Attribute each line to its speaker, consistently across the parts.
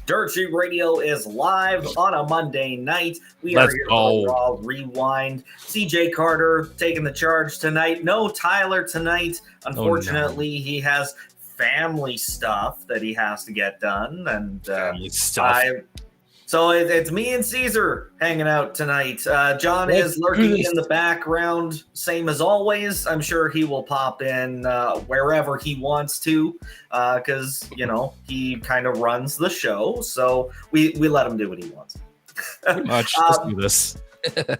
Speaker 1: Dirt Sheet Radio is live on a Monday night. We are here for Raw Rewind. CJ Carter taking the charge tonight. No Tyler tonight. Unfortunately, he has family stuff that he has to get done. And
Speaker 2: family stuff.
Speaker 1: So it's me and Caesar hanging out tonight. John is lurking in the background, same as always. I'm sure he will pop in wherever he wants to, because he kind of runs the show. So we let him do what he wants.
Speaker 2: Pretty much. Let's do this.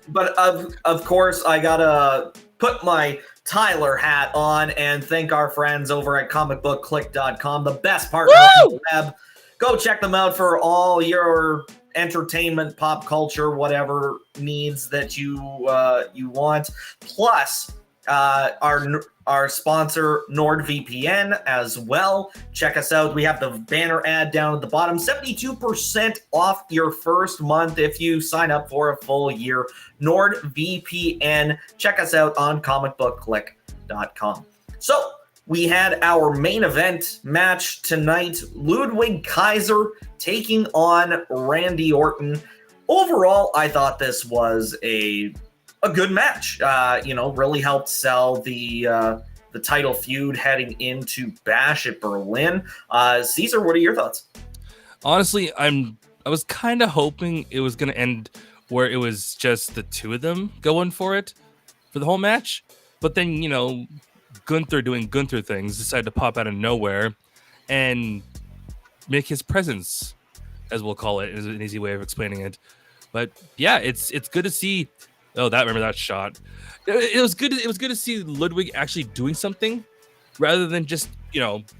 Speaker 1: But of course, I gotta put my Tyler hat on and thank our friends over at comicbookclick.com, the best partner on the web. Go check them out for all your entertainment, pop culture, whatever needs that you want. Plus, our sponsor NordVPN as well. Check us out. We have the banner ad down at the bottom. 72% off your first month if you sign up for a full year. NordVPN. Check us out on comicbookclick.com. So, we had our main event match tonight. Ludwig Kaiser taking on Randy Orton. Overall, I thought this was a good match. Really helped sell the title feud heading into Bash at Berlin. Caesar, what are your thoughts?
Speaker 2: Honestly, I was kind of hoping it was going to end where it was just the two of them going for it for the whole match. But then, Gunther doing Gunther things decided to pop out of nowhere and make his presence, as we'll call it, is an easy way of explaining it. But yeah, it's good to see. Remember that shot? It was good. It was good to see Ludwig actually doing something rather than just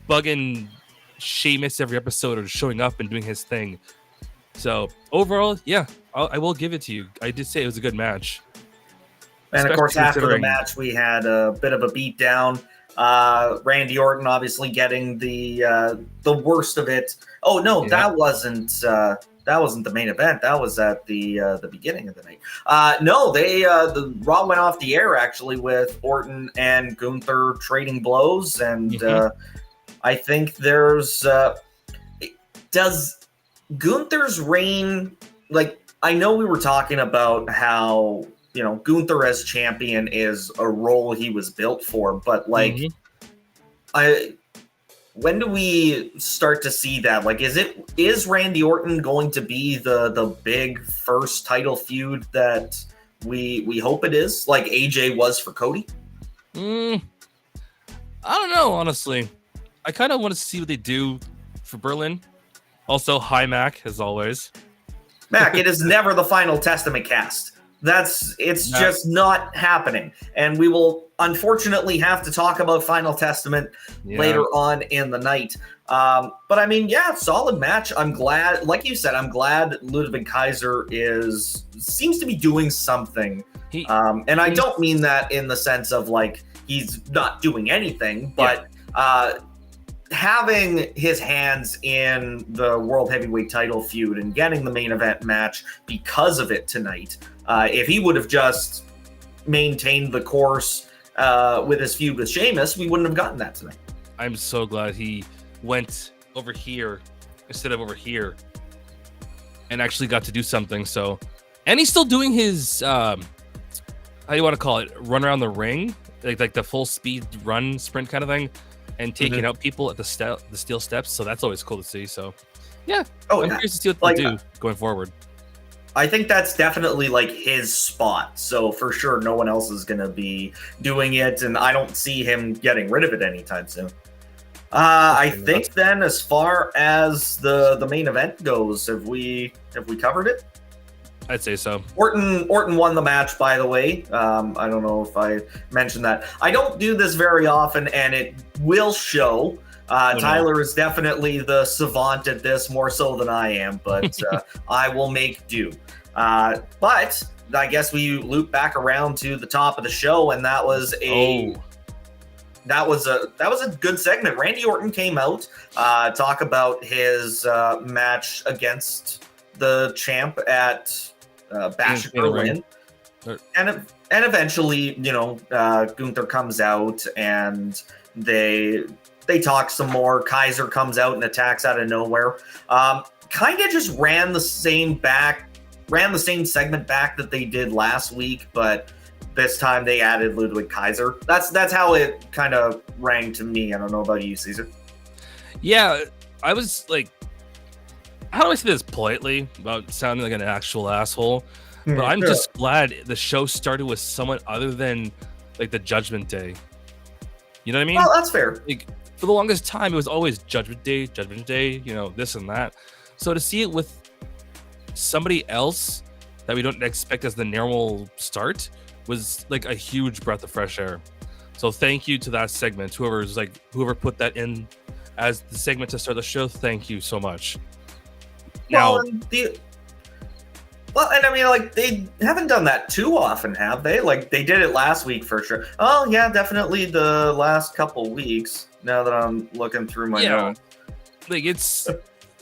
Speaker 2: bugging Sheamus every episode or showing up and doing his thing. So overall, yeah, I will give it to you. I did say it was a good match.
Speaker 1: And of course, after the match, we had a bit of a beatdown. Randy Orton obviously getting the worst of it. Oh no, that wasn't the main event. That was at the beginning of the night. The Raw went off the air actually with Orton and Gunther trading blows, and I think there's does Gunther's reign, I know we were talking about how Gunther as champion is a role he was built for, but when do we start to see that? Is Randy Orton going to be the big first title feud that we hope it is, like AJ was for Cody?
Speaker 2: I don't know, honestly. I kind of want to see what they do for Berlin. Also, hi Mac, as always.
Speaker 1: Mac, it is never the Final Testament cast. Just not happening. And we will unfortunately have to talk about Final Testament later on in the night. But solid match. I'm glad, like you said, I'm glad Ludwig Kaiser seems to be doing something. And I don't mean that in the sense of he's not doing anything, but having his hands in the World Heavyweight title feud and getting the main event match because of it tonight. If he would have just maintained the course with his feud with Sheamus, we wouldn't have gotten that tonight.
Speaker 2: I'm so glad he went over here instead of over here and actually got to do something. So, and he's still doing his, how do you want to call it? Run around the ring, like the full speed run sprint kind of thing, and taking out people at the steel steps. So that's always cool to see. So, yeah, I'm curious to see what they do going forward.
Speaker 1: I think that's definitely his spot. So for sure, no one else is going to be doing it, and I don't see him getting rid of it anytime soon. I think then, as far as the main event goes, have we covered it?
Speaker 2: I'd say so.
Speaker 1: Orton won the match, by the way. I don't know if I mentioned that. I don't do this very often, and it will show. Tyler is definitely the savant at this, more so than I am, but I will make do. But I guess we loop back around to the top of the show, and that was a good segment. Randy Orton came out, talk about his match against the champ at Bash at Berlin, and eventually, Gunther comes out and they talk some more. Kaiser comes out and attacks out of nowhere. kind of just ran the same segment back that they did last week, but this time they added Ludwig Kaiser. That's how it kind of rang to me. I don't know about you, Caesar.
Speaker 2: Yeah, I was like, how do I say this politely about sounding like an actual asshole? But I'm just glad the show started with someone other than like the Judgment Day. You know what I mean?
Speaker 1: Well, that's fair.
Speaker 2: Like for the longest time, it was always Judgment Day, you know, this and that. So to see it with somebody else that we don't expect as the normal start was like a huge breath of fresh air. So thank you to that segment. Whoever put that in as the segment to start the show, thank you so much. Now,
Speaker 1: and I mean, like, they haven't done that too often, have they? Like, they did it last week for sure. Oh, yeah, definitely the last couple weeks, now that I'm looking through my notes.
Speaker 2: Like,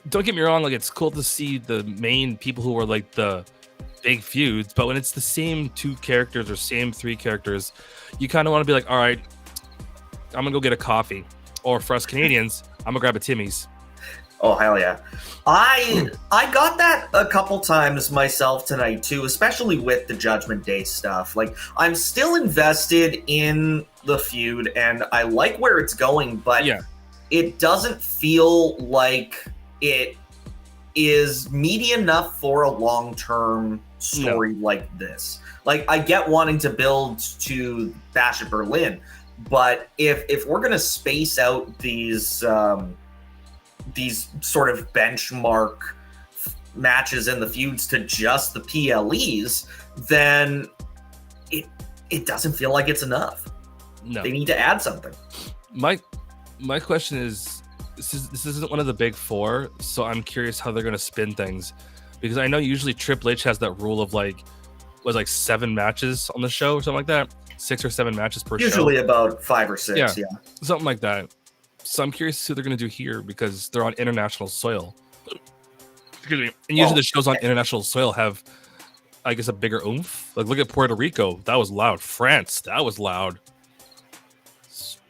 Speaker 2: don't get me wrong, like, it's cool to see the main people who are, like, the big feuds, but when it's the same 2 characters or same 3 characters, you kind of want to be like, all right, I'm going to go get a coffee. Or for us Canadians, I'm going to grab a Timmy's.
Speaker 1: Oh, hell yeah. I got that a couple times myself tonight, too, especially with the Judgment Day stuff. Like, I'm still invested in the feud, and I like where it's going, but it doesn't feel like it is meaty enough for a long-term story like this. Like, I get wanting to build to Bash at Berlin, but if we're going to space out these sort of benchmark matches in the feuds to just the PLEs, then it doesn't feel like it's enough. No. They need to add something.
Speaker 2: My question is, this isn't one of the big 4, so I'm curious how they're going to spin things, because I know usually Triple H has that rule of like 7 matches on the show or something like that, 6 or 7 matches per show.
Speaker 1: Usually about 5 or 6, yeah,
Speaker 2: something like that. So I'm curious to see what they're going to do here, because they're on international soil. Excuse me. And usually the shows on international soil have, I guess, a bigger oomph. Like, look at Puerto Rico. That was loud. France. That was loud.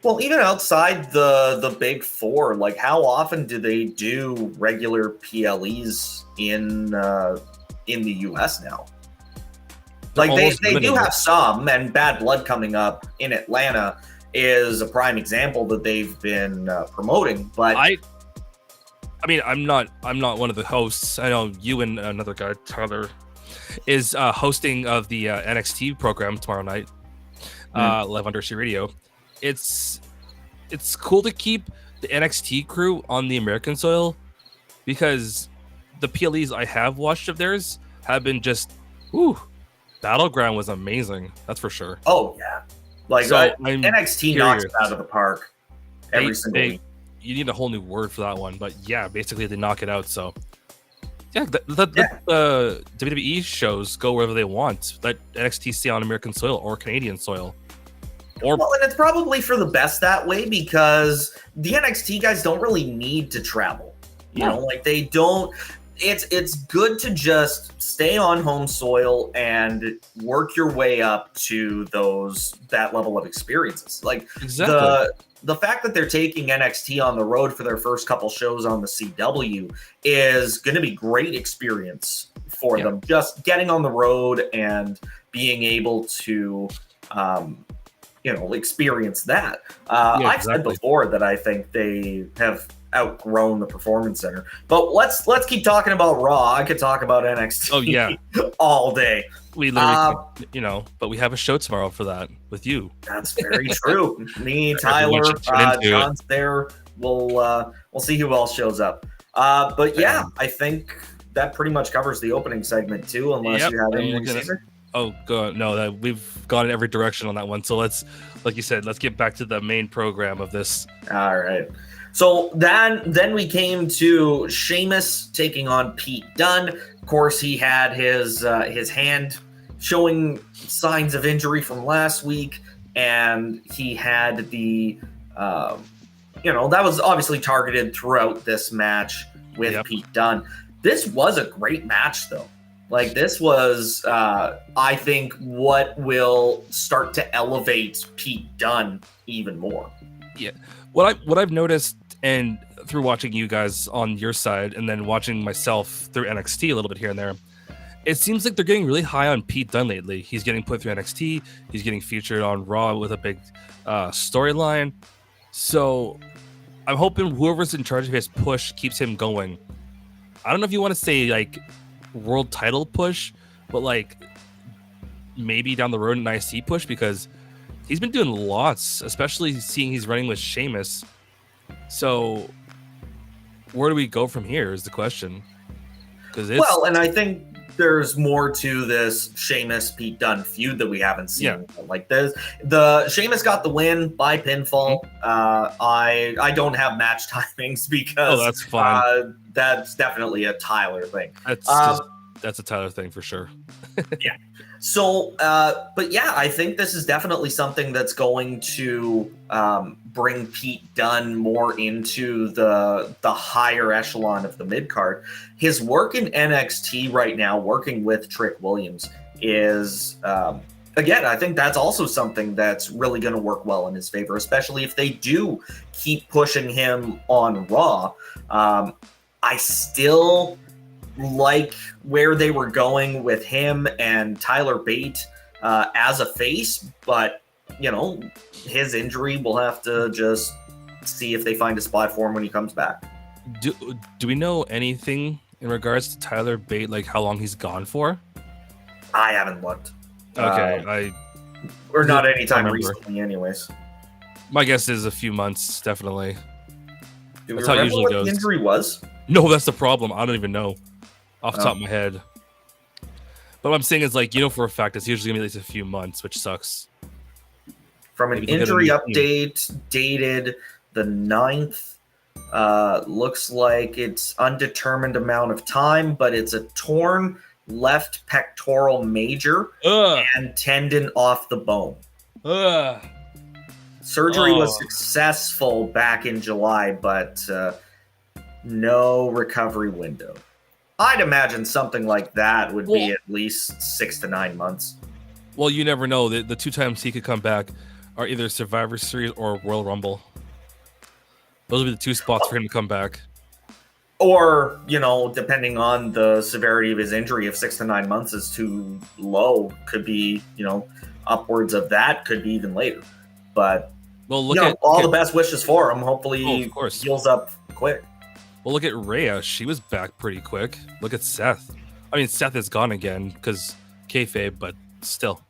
Speaker 1: Well, even outside the big 4, like, how often do they do regular PLEs in the US now? Like, they do have some, and Bad Blood coming up in Atlanta is a prime example that they've been promoting. But
Speaker 2: I mean, I'm not one of the hosts. I know you and another guy, Tyler, is hosting of the NXT program tomorrow night, live on Odyssey Radio. It's cool to keep the NXT crew on the American soil, because the PLEs I have watched of theirs have been just, Battleground was amazing. That's for sure.
Speaker 1: Oh yeah. Like, so NXT knocks it out of the park every single week.
Speaker 2: You need a whole new word for that one, but yeah, basically they knock it out. So yeah, the WWE shows go wherever they want. Let NXT stay on American soil or Canadian soil.
Speaker 1: Well, and it's probably for the best that way, because the NXT guys don't really need to travel. You know, like, they don't. It's good to just stay on home soil and work your way up to that level of experiences. Like, exactly. The fact that they're taking NXT on the road for their first couple shows on the CW is going to be great experience for them. Just getting on the road and being able to, experience that. I've said before that I think they have outgrown the Performance Center, but let's keep talking about Raw. I could talk about NXT all day.
Speaker 2: We literally but we have a show tomorrow for that with you.
Speaker 1: That's very true. Me, Tyler, John's there. We'll see who else shows up. But yeah, I think that pretty much covers the opening segment too, unless you have anything, Caesar.
Speaker 2: Oh god, no, we've gone in every direction on that one. So let's, like you said, let's get back to the main program of this.
Speaker 1: All right. So then we came to Sheamus taking on Pete Dunne. Of course, he had his hand showing signs of injury from last week, and he had the that was obviously targeted throughout this match with Pete Dunne. This was a great match, though. Like, this was, I think, what will start to elevate Pete Dunne even more.
Speaker 2: Yeah. What I've noticed And through watching you guys on your side and then watching myself through NXT a little bit here and there, it seems like they're getting really high on Pete Dunne lately. He's getting put through NXT. He's getting featured on Raw with a big storyline. So I'm hoping whoever's in charge of his push keeps him going. I don't know if you want to say like world title push, but like maybe down the road an IC push, because he's been doing lots, especially seeing he's running with Sheamus. So where do we go from here is the question.
Speaker 1: Well, and I think there's more to this Sheamus Pete Dunne feud that we haven't seen.
Speaker 2: Yeah.
Speaker 1: Like this, the Sheamus got the win by pinfall. I don't have match timings because
Speaker 2: that's fine.
Speaker 1: That's definitely a Tyler thing.
Speaker 2: That's a Tyler thing for sure.
Speaker 1: Yeah. So, but yeah, I think this is definitely something that's going to bring Pete Dunne more into the higher echelon of the mid card. His work in NXT right now, working with Trick Williams, is again, I think that's also something that's really going to work well in his favor, especially if they do keep pushing him on Raw. I still like where they were going with him and Tyler Bate as a face, but you know, his injury, we'll have to just see if they find a spot for him when he comes back.
Speaker 2: Do we know anything in regards to Tyler Bate, like how long he's gone for?
Speaker 1: I haven't looked.
Speaker 2: Okay,
Speaker 1: or not anytime recently, anyways.
Speaker 2: My guess is a few months, definitely.
Speaker 1: Do we
Speaker 2: That's how it
Speaker 1: remember
Speaker 2: usually
Speaker 1: what
Speaker 2: goes.
Speaker 1: the injury was?
Speaker 2: No, that's the problem. I don't even know off the top of my head. But what I'm saying is, like, you know, for a fact, it's usually gonna be at least a few months, which sucks.
Speaker 1: From an injury update dated the 9th, looks like it's undetermined amount of time, but it's a torn left pectoral major and tendon off the bone. Surgery was successful back in July, but no recovery window. I'd imagine something like that would be at least 6 to 9 months.
Speaker 2: Well, you never know. The 2 times he could come back are either Survivor Series or Royal Rumble. Those would be the 2 spots for him to come back.
Speaker 1: Or, you know, depending on the severity of his injury, if 6 to 9 months is too low, could be, you know, upwards of that, could be even later. But,
Speaker 2: well,
Speaker 1: the best wishes for him. Hopefully he heals up quick.
Speaker 2: Well, look at Rhea. She was back pretty quick. Look at Seth. I mean, Seth is gone again because kayfabe, but still.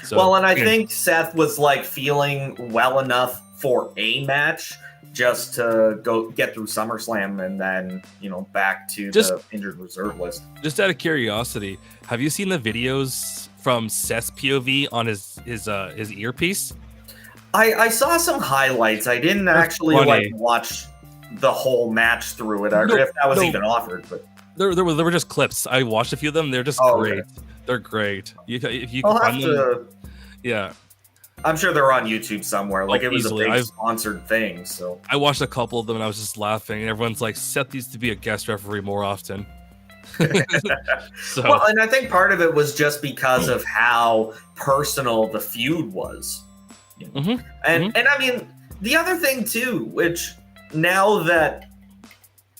Speaker 2: So,
Speaker 1: well, and I think Seth was like feeling well enough for a match just to go get through SummerSlam and then, you know, back to the injured reserve list.
Speaker 2: Just out of curiosity, have you seen the videos from Seth's POV on his earpiece?
Speaker 1: I saw some highlights. I didn't actually watch the whole match through it, if that was even offered. But
Speaker 2: there were just clips. I watched a few of them. They're just great. Okay. They're great. If you can find them, yeah.
Speaker 1: I'm sure they're on YouTube somewhere. Like it was easily. A big sponsored thing. So
Speaker 2: I watched a couple of them and I was just laughing. And everyone's like, Seth needs to be a guest referee more often.
Speaker 1: Well, and I think part of it was just because of how personal the feud was. You know? And I mean, the other thing too, which now that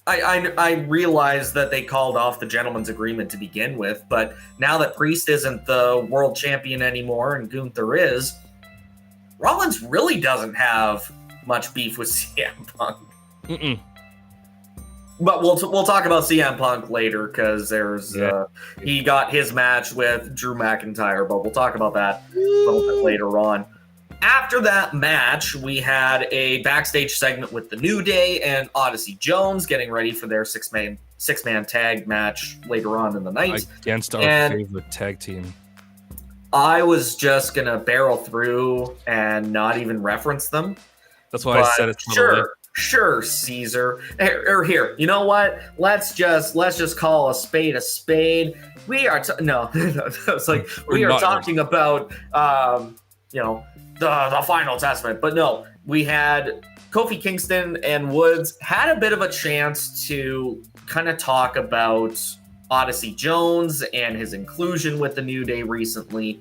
Speaker 1: I realize that they called off the gentleman's agreement to begin with, but now that Priest isn't the world champion anymore and Gunther is, Rollins really doesn't have much beef with CM Punk. But we'll talk about CM Punk later because there's he got his match with Drew McIntyre, but we'll talk about that a little bit later on. After that match, we had a backstage segment with the New Day and Odyssey Jones getting ready for their six-man tag match later on in the night.
Speaker 2: Against our favorite tag team.
Speaker 1: I was just going to barrel through and not even reference them.
Speaker 2: That's why I said it's
Speaker 1: Sure, Caesar. Or here, you know what? Let's just call a spade a spade. We are it's like we are talking about you know, the Final Testament. But no, we had Kofi Kingston and Woods had a bit of a chance to kind of talk about Odyssey Jones and his inclusion with the New Day recently.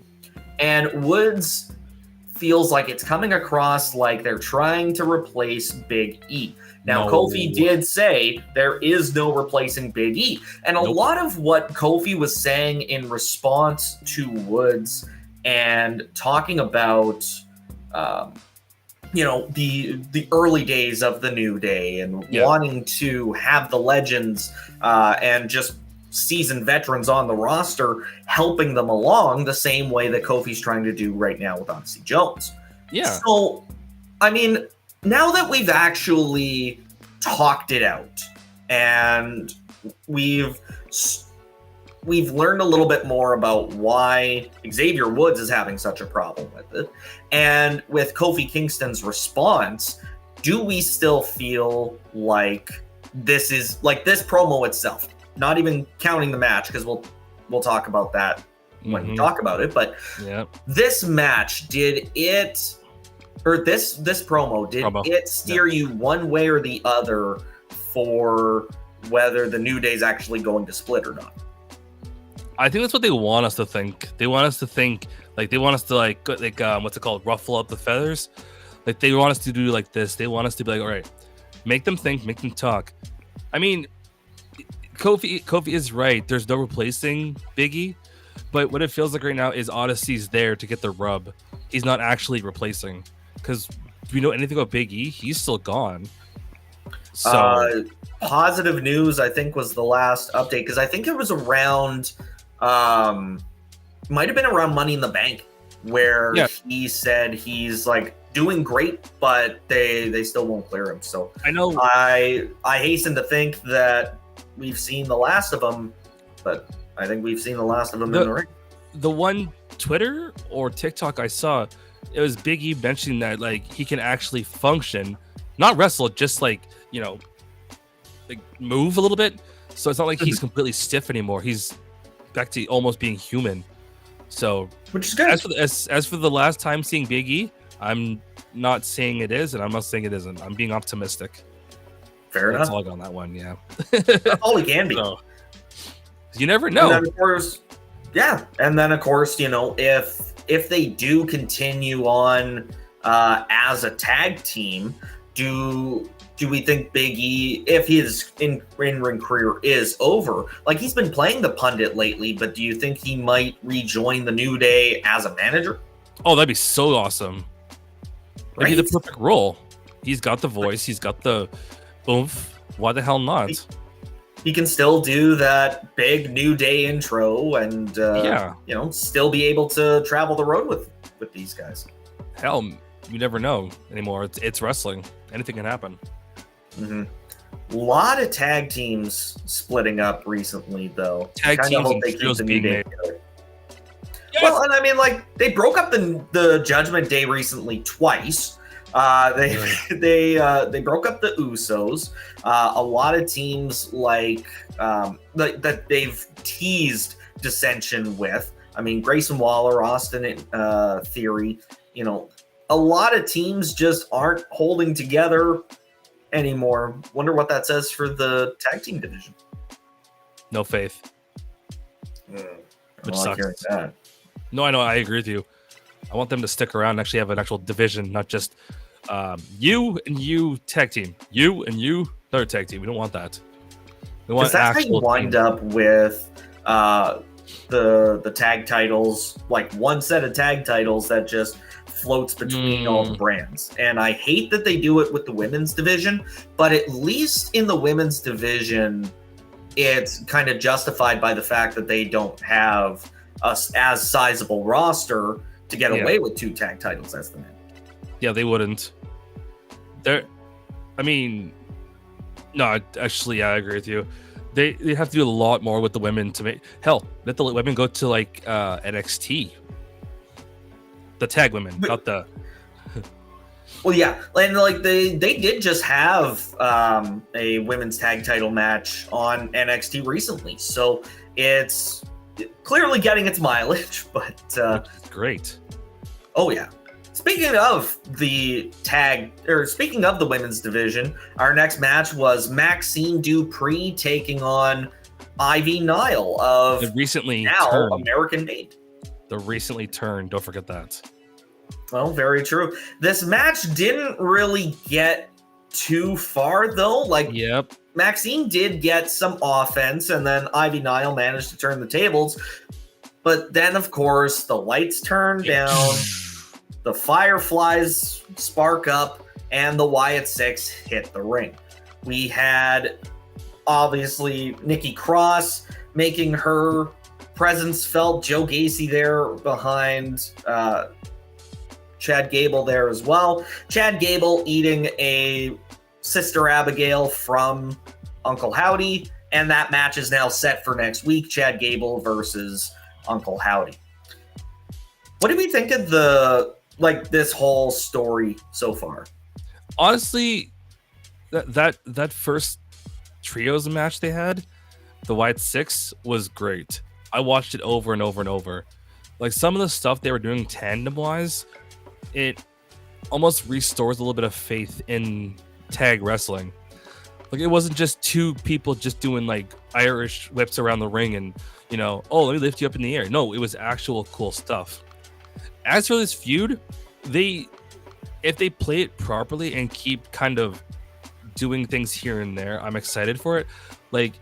Speaker 1: And Woods feels like it's coming across like they're trying to replace Big E. Now,
Speaker 2: No.
Speaker 1: Kofi did say there is no replacing Big E. And a lot of what Kofi was saying in response to Woods and talking about, the early days of the New Day and wanting to have the legends and just seasoned veterans on the roster helping them along the same way that Kofi's trying to do right now with Odyssey Jones.
Speaker 2: Yeah.
Speaker 1: So, I mean, now that we've actually talked it out and we've learned a little bit more about why Xavier Woods is having such a problem with it, and with Kofi Kingston's response, do we still feel like this is like this promo itself, not even counting the match, because we'll talk about that when we talk about it, but this match, this promo, it steer you one way or the other for whether the New Day is actually going to split or not?
Speaker 2: I think that's what they want us to think. They want us to think like they want us to like what's it called? Ruffle up the feathers. Like they want us to do like this. They want us to be like, all right, make them think, make them talk. I mean, Kofi is right. There's no replacing Big E, but what it feels like right now is Odyssey's there to get the rub. He's not actually replacing, because if we know anything about Big E, he's still gone. So
Speaker 1: positive news, I think, was the last update, because I think it was around might have been around Money in the Bank, where he said he's like doing great, but they still won't clear him. So
Speaker 2: I know
Speaker 1: I hasten to think that we've seen the last of him, but I think we've seen the last of him in the ring. The
Speaker 2: one Twitter or TikTok I saw, it was Big E mentioning that like he can actually function, not wrestle, just like, you know, like move a little bit. So it's not like he's completely stiff anymore. He's back to almost being human. So, which is good. As for the last time seeing Big E, I'm not saying it is, and I'm not saying it isn't. I'm being optimistic.
Speaker 1: Fair enough.
Speaker 2: That's all on that one. Yeah.
Speaker 1: All he can be.
Speaker 2: So, you never know.
Speaker 1: And then, of course, and then of course, you know, if they do continue on as a tag team, do we think Big E, if his in-ring career is over, like he's been playing the pundit lately, but do you think he might rejoin the New Day as a manager?
Speaker 2: Oh, that'd be so awesome. That'd be the perfect role. He's got the voice. He's got the oomph. Why the hell not?
Speaker 1: He can still do that big New Day intro and, you know, still be able to travel the road with these guys.
Speaker 2: Hell, you never know anymore. It's wrestling. Anything can happen.
Speaker 1: A lot of tag teams splitting up recently, though.
Speaker 2: Tag teams
Speaker 1: hope they keep the New Day together. Yes. Well, and I mean, like they broke up the Judgment Day recently twice. They broke up the Usos. A lot of teams that they've teased dissension with. I mean, Grayson Waller, Austin Theory. You know, a lot of teams just aren't holding together anymore. Wonder what that says for the tag team division.
Speaker 2: No faith. Which sucks.
Speaker 1: That.
Speaker 2: No, I know. I agree with you. I want them to stick around and actually have an actual division, not just you and you tag team, you and you third tag team. We don't want that. We want
Speaker 1: that's how you wind up with the tag titles, like one set of tag titles that just floats between all the brands. And I hate that they do it with the women's division, but at least in the women's division, it's kind of justified by the fact that they don't have us as sizable roster to get away with two tag titles as the men.
Speaker 2: Yeah, they wouldn't. I agree with you. They have to do a lot more with the women to make. Hell, let the women go to like NXT. The tag women, not the.
Speaker 1: Well, yeah, and like they did just have a women's tag title match on NXT recently, so it's clearly getting its mileage. But
Speaker 2: great.
Speaker 1: Oh yeah. Speaking of the women's division, our next match was Maxxine Dupri taking on Ivy Nile of
Speaker 2: the recently
Speaker 1: now
Speaker 2: turned.
Speaker 1: American made.
Speaker 2: The recently turned. Don't forget that.
Speaker 1: Well, very true. This match didn't really get too far, though. Like,
Speaker 2: Yep.
Speaker 1: Maxxine did get some offense, and then Ivy Nile managed to turn the tables. But then, of course, the lights turn down, the fireflies spark up, and the Wyatt Six hit the ring. We had, obviously, Nikki Kross making her presence felt. Joe Gacy there behind Chad Gable there as well. Chad Gable eating a Sister Abigail from Uncle Howdy, and that match is now set for next week. Chad Gable versus Uncle Howdy. What do we think of this whole story so far?
Speaker 2: Honestly, that first trios match they had, the Wyatt Six, was great. I watched it over and over and over. Like, some of the stuff they were doing tandem wise, it almost restores a little bit of faith in tag wrestling. Like, it wasn't just two people just doing like Irish whips around the ring and, oh, let me lift you up in the air. No, it was actual cool stuff. As for this feud, if they play it properly and keep kind of doing things here and there, I'm excited for it. Like,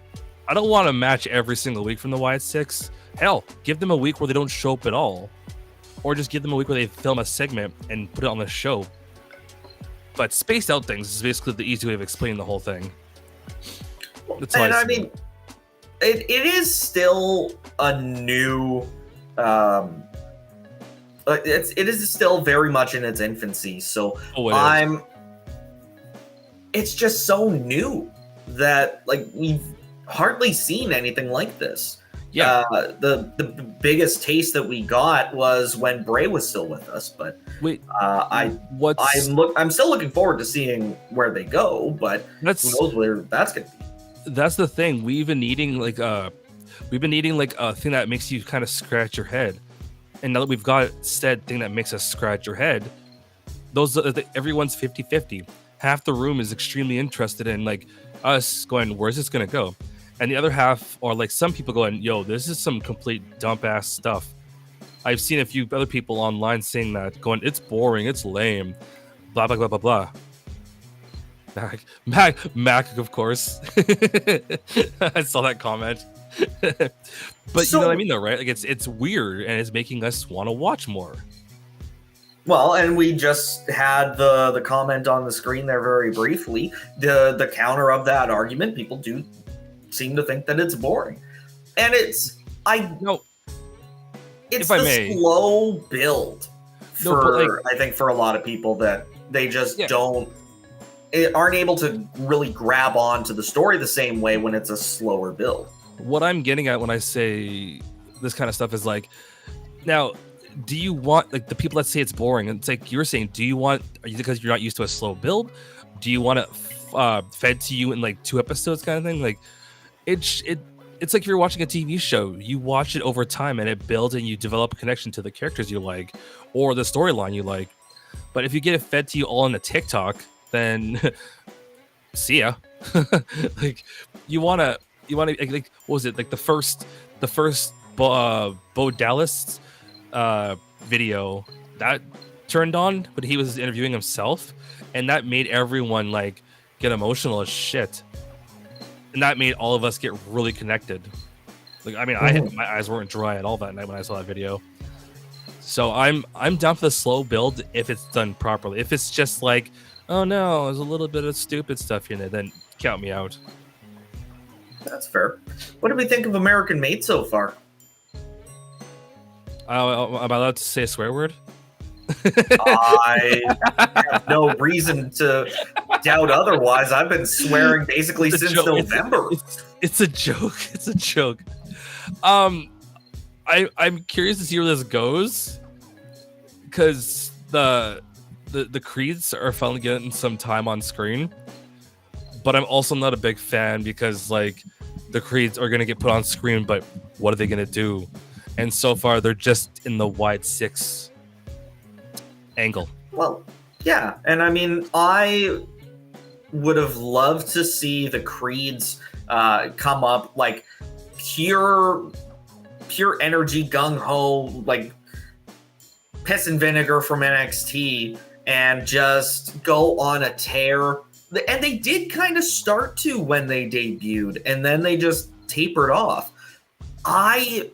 Speaker 2: I don't want a match every single week from the Wyatt Six. Hell, give them a week where they don't show up at all. Or just give them a week where they film a segment and put it on the show. But spaced out things is basically the easy way of explaining the whole thing. That's
Speaker 1: and I mean, it is still a new... it is still very much in its infancy, so it's just so new that, like, we've hardly seen anything like this.
Speaker 2: Yeah.
Speaker 1: The biggest taste that we got was when Bray was still with us, but
Speaker 2: wait,
Speaker 1: I'm still looking forward to seeing where they go, but who knows where that's gonna be.
Speaker 2: That's the thing. We've been needing like a thing that makes you kind of scratch your head. And now that we've got said thing that makes us scratch your head, everyone's 50-50. Half the room is extremely interested in like us going, where's this gonna go? And the other half are like some people going, yo, this is some complete dump ass stuff. I've seen a few other people online saying that, going, it's boring, it's lame, blah blah blah blah blah. Mac, of course. I saw that comment. But you know what I mean, though, right? Like, it's weird, and it's making us want to watch more.
Speaker 1: Well, and we just had the comment on the screen there very briefly. The counter of that argument, people do seem to think that it's boring, and it's slow build I think for a lot of people that they just aren't able to really grab on to the story the same way when it's a slower build.
Speaker 2: What I'm getting at when I say this kind of stuff is like, now, do you want, like, the people that say it's boring, it's like you're saying, because you're not used to a slow build, do you want it fed to you in like 2 episodes kind of thing? Like, it's like you're watching a TV show. You watch it over time and it builds and you develop a connection to the characters you like or the storyline you like. But if you get it fed to you all in a TikTok, then see ya. Like, you want to like, what was it, like the first Bo Dallas video that turned on, but he was interviewing himself, and that made everyone like get emotional as shit, and that made all of us get really connected. Like, I mean, my eyes weren't dry at all that night when I saw that video. So I'm down for the slow build if it's done properly. If it's just like, oh no, there's a little bit of stupid stuff in it, then count me out.
Speaker 1: That's fair. What do we think of American Made so far?
Speaker 2: Am I allowed to say a swear word?
Speaker 1: I have no reason to doubt otherwise. I've been swearing basically since November.
Speaker 2: It's a joke. It's a joke. I'm curious to see where this goes, because the Creeds are finally getting some time on screen, but I'm also not a big fan because, like, the Creeds are gonna get put on screen, but what are they gonna do? And so far, they're just in the Wyatt Six angle.
Speaker 1: Well, yeah, and I mean, I would have loved to see the Creeds come up like pure energy, gung ho, like piss and vinegar from NXT and just go on a tear. And they did kind of start to when they debuted, and then they just tapered off. I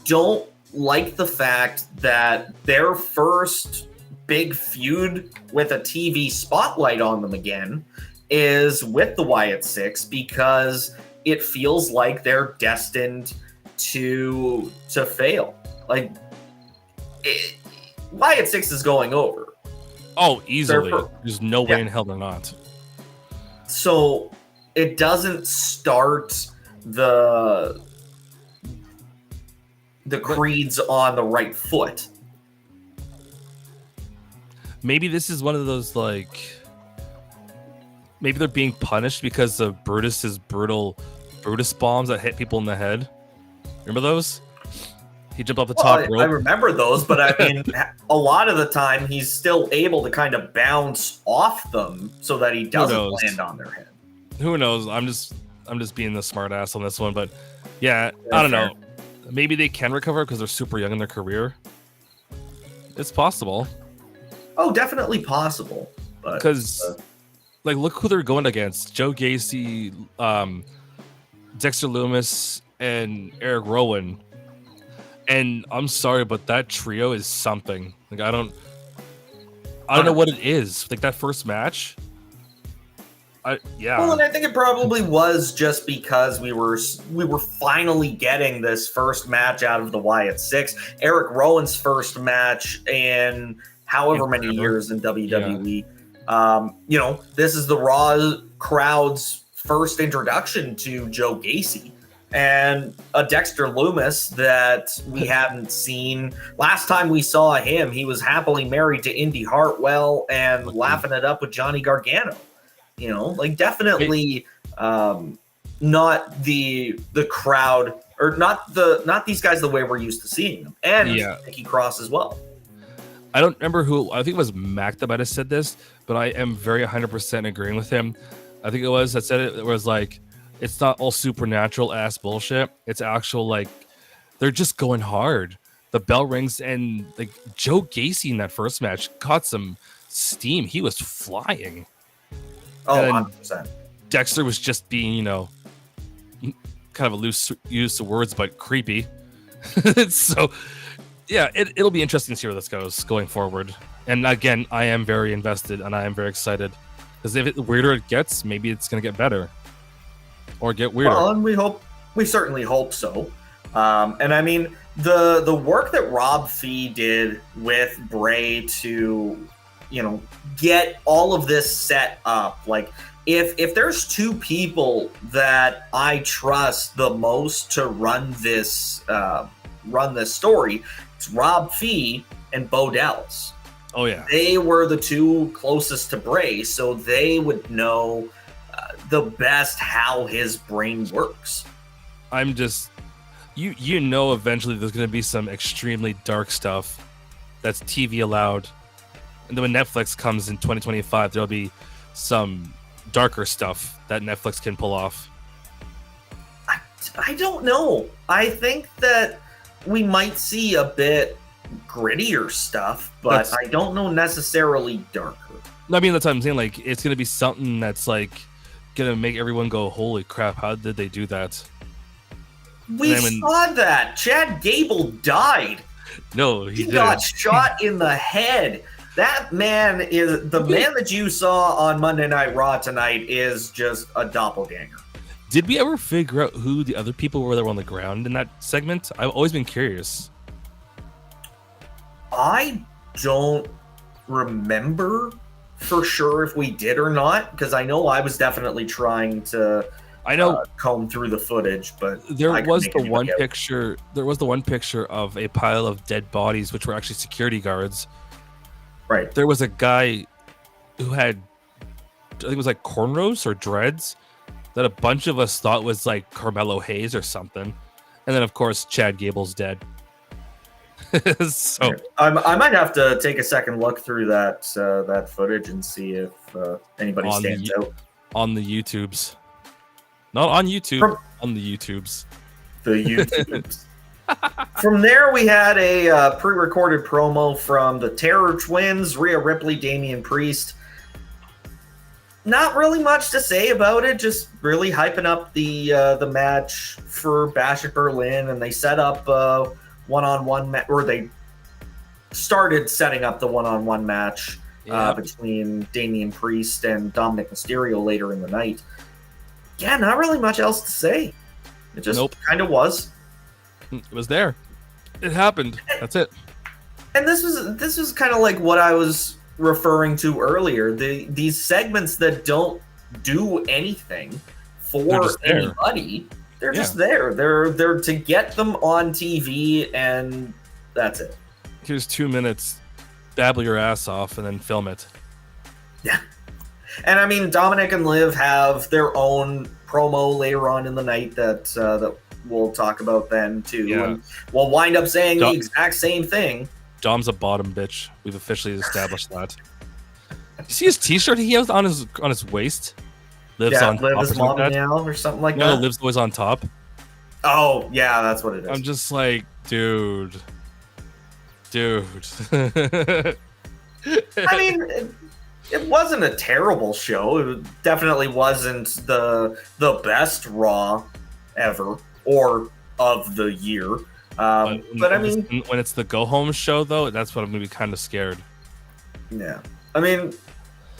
Speaker 1: don't like the fact that their first big feud with a TV spotlight on them again is with the Wyatt Six, because it feels like they're destined to fail. Like, Wyatt Six is going over.
Speaker 2: Oh, easily. There's no way in hell they're not.
Speaker 1: So it doesn't start the creeds on the right foot.
Speaker 2: Maybe this is one of those, like, maybe they're being punished because of Brutus's Brutus bombs that hit people in the head. Remember those? He jumped off the top rope.
Speaker 1: I remember those, but I mean, a lot of the time he's still able to kind of bounce off them so that he doesn't land on their head.
Speaker 2: Who knows? I'm just being the smart ass on this one, but yeah, I don't know. Maybe they can recover because they're super young in their career. It's possible.
Speaker 1: Oh, definitely possible.
Speaker 2: Because, like, look who they're going against: Joe Gacy, Dexter Lumis, and Eric Rowan. And I'm sorry, but that trio is something. Like, I don't know what it is. Like, that first match.
Speaker 1: Well, and I think it probably was just because we were finally getting this first match out of the Wyatt Six. Eric Rowan's first match in however many years in WWE. Yeah. This is the Raw crowd's first introduction to Joe Gacy. And a Dexter Lumis that we hadn't seen. Last time we saw him, he was happily married to Indy Hartwell and laughing it up with Johnny Gargano. Definitely not the crowd, or not these guys the way we're used to seeing them. And Nikki Cross as well.
Speaker 2: I don't remember who. I think it was Mac that might have said this, but I am very 100% agreeing with him. I think it was that said it. It was like, it's not all supernatural ass bullshit. It's actual, like, they're just going hard. The bell rings, and like Joe Gacy in that first match caught some steam. He was flying.
Speaker 1: Oh, 100%.
Speaker 2: Dexter was just being, kind of a loose use of words, but creepy. So, yeah, it'll be interesting to see where this goes going forward. And again, I am very invested, and I am very excited. Because if the weirder it gets, maybe it's going to get better. Or get weirder.
Speaker 1: Well, and we certainly hope so. And I mean, the work that Rob Fee did with Bray to, get all of this set up. Like, if there's two people that I trust the most to run this story, it's Rob Fee and Bo Dallas.
Speaker 2: Oh yeah,
Speaker 1: they were the two closest to Bray, so they would know the best how his brain works.
Speaker 2: I'm just, eventually there's going to be some extremely dark stuff that's TV allowed. And then when Netflix comes in 2025, there'll be some darker stuff that Netflix can pull off.
Speaker 1: I don't know. I think that we might see a bit grittier stuff, but I don't know necessarily darker.
Speaker 2: I mean, that's what I'm saying. Like, it's going to be something that's like going to make everyone go, holy crap, how did they do that?
Speaker 1: We saw that. Chad Gable died.
Speaker 2: No, he
Speaker 1: got shot in the head. That man is the man that you saw on Monday Night Raw tonight is just a doppelganger.
Speaker 2: Did we ever figure out who the other people were that were on the ground in that segment? I've always been curious.
Speaker 1: I don't remember for sure if we did or not, because I know I was definitely trying to comb through the footage, but
Speaker 2: there was the one picture. There was the one picture of a pile of dead bodies, which were actually security guards.
Speaker 1: Right.
Speaker 2: There was a guy who had, I think it was like cornrows or dreads, that a bunch of us thought was like Carmelo Hayes or something, and then of course Chad Gable's dead. So
Speaker 1: I might have to take a second look through that footage and see if anybody stands out
Speaker 2: on the YouTubes. Not on YouTube, on the YouTubes.
Speaker 1: The YouTubes. From there, we had a pre-recorded promo from the Terror Twins, Rhea Ripley, Damien Priest. Not really much to say about it, just really hyping up the match for Bash at Berlin, and they set up one-on-one match, or they started setting up the one-on-one match between Damien Priest and Dominic Mysterio later in the night. Yeah, not really much else to say. It just kind of was.
Speaker 2: It was there. It happened. That's it.
Speaker 1: And this was kind of like what I was referring to earlier. These segments that don't do anything for anybody. They're just there. They're to get them on TV, and that's it.
Speaker 2: Here's 2 minutes, babble your ass off, and then film it.
Speaker 1: Yeah. And I mean, Dominic and Liv have their own promo later on in the night that we'll talk about then too.
Speaker 2: Yeah.
Speaker 1: And we'll wind up saying the exact same thing.
Speaker 2: Dom's a bottom bitch. We've officially established that. You see his T-shirt he has on his waist? Lives on
Speaker 1: Liv
Speaker 2: top
Speaker 1: is mom now or something like that.
Speaker 2: No, Liv's always on top.
Speaker 1: Oh yeah, that's what it is.
Speaker 2: I'm just like, dude.
Speaker 1: I mean, it wasn't a terrible show. It definitely wasn't the best Raw ever or of the year. But I mean,
Speaker 2: when it's the go home show though, that's what I'm gonna be kind of scared.
Speaker 1: Yeah, I mean,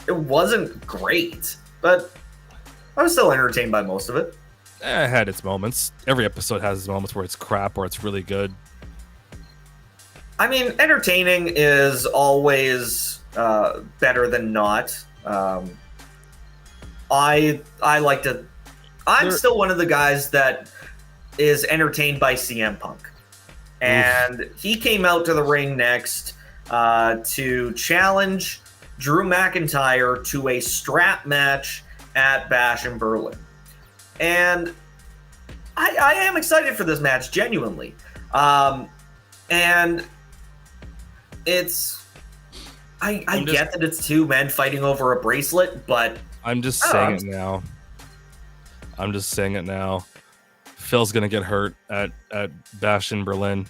Speaker 1: it wasn't great, but I was still entertained by most of it.
Speaker 2: It had its moments. Every episode has its moments where it's crap or it's really good.
Speaker 1: I mean, entertaining is always better than not. I like to. I'm still one of the guys that is entertained by CM Punk, and he came out to the ring next to challenge Drew McIntyre to a strap match at Bash in Berlin, and I am excited for this match, genuinely, and it's. I get that it's two men fighting over a bracelet, but
Speaker 2: I'm just saying it now. Phil's gonna get hurt at Bash in Berlin.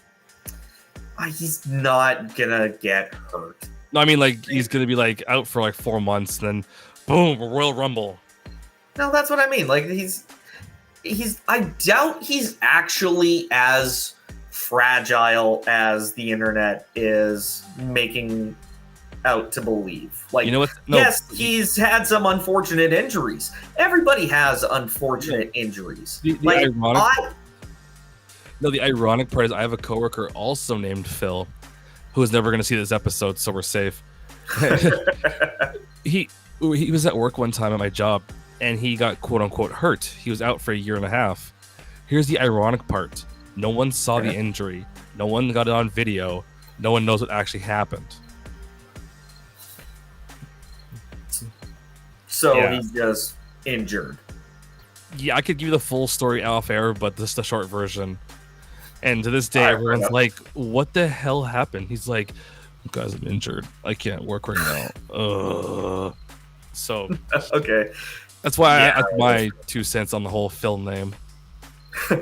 Speaker 1: He's not gonna get hurt.
Speaker 2: No, I mean like he's gonna be like out for like 4 months, then boom, Royal Rumble.
Speaker 1: No, that's what I mean. Like he's. I doubt he's actually as fragile as the internet is making out to believe. Like,
Speaker 2: you know what? No.
Speaker 1: Yes, he's had some unfortunate injuries. Everybody has unfortunate injuries.
Speaker 2: The ironic part is I have a coworker also named Phil, who is never going to see this episode, so we're safe. He was at work one time at my job, and he got quote unquote hurt. He was out for 1.5 years. Here's the ironic part: no one saw the injury. No one got it on video. No one knows what actually happened.
Speaker 1: So he's just injured.
Speaker 2: Yeah, I could give you the full story off air, but this is the short version. And to this day, everyone's like, what the hell happened? He's like, guys, I'm injured. I can't work right now. So
Speaker 1: okay.
Speaker 2: That's why I add my 2 cents on the whole Phil name.
Speaker 1: All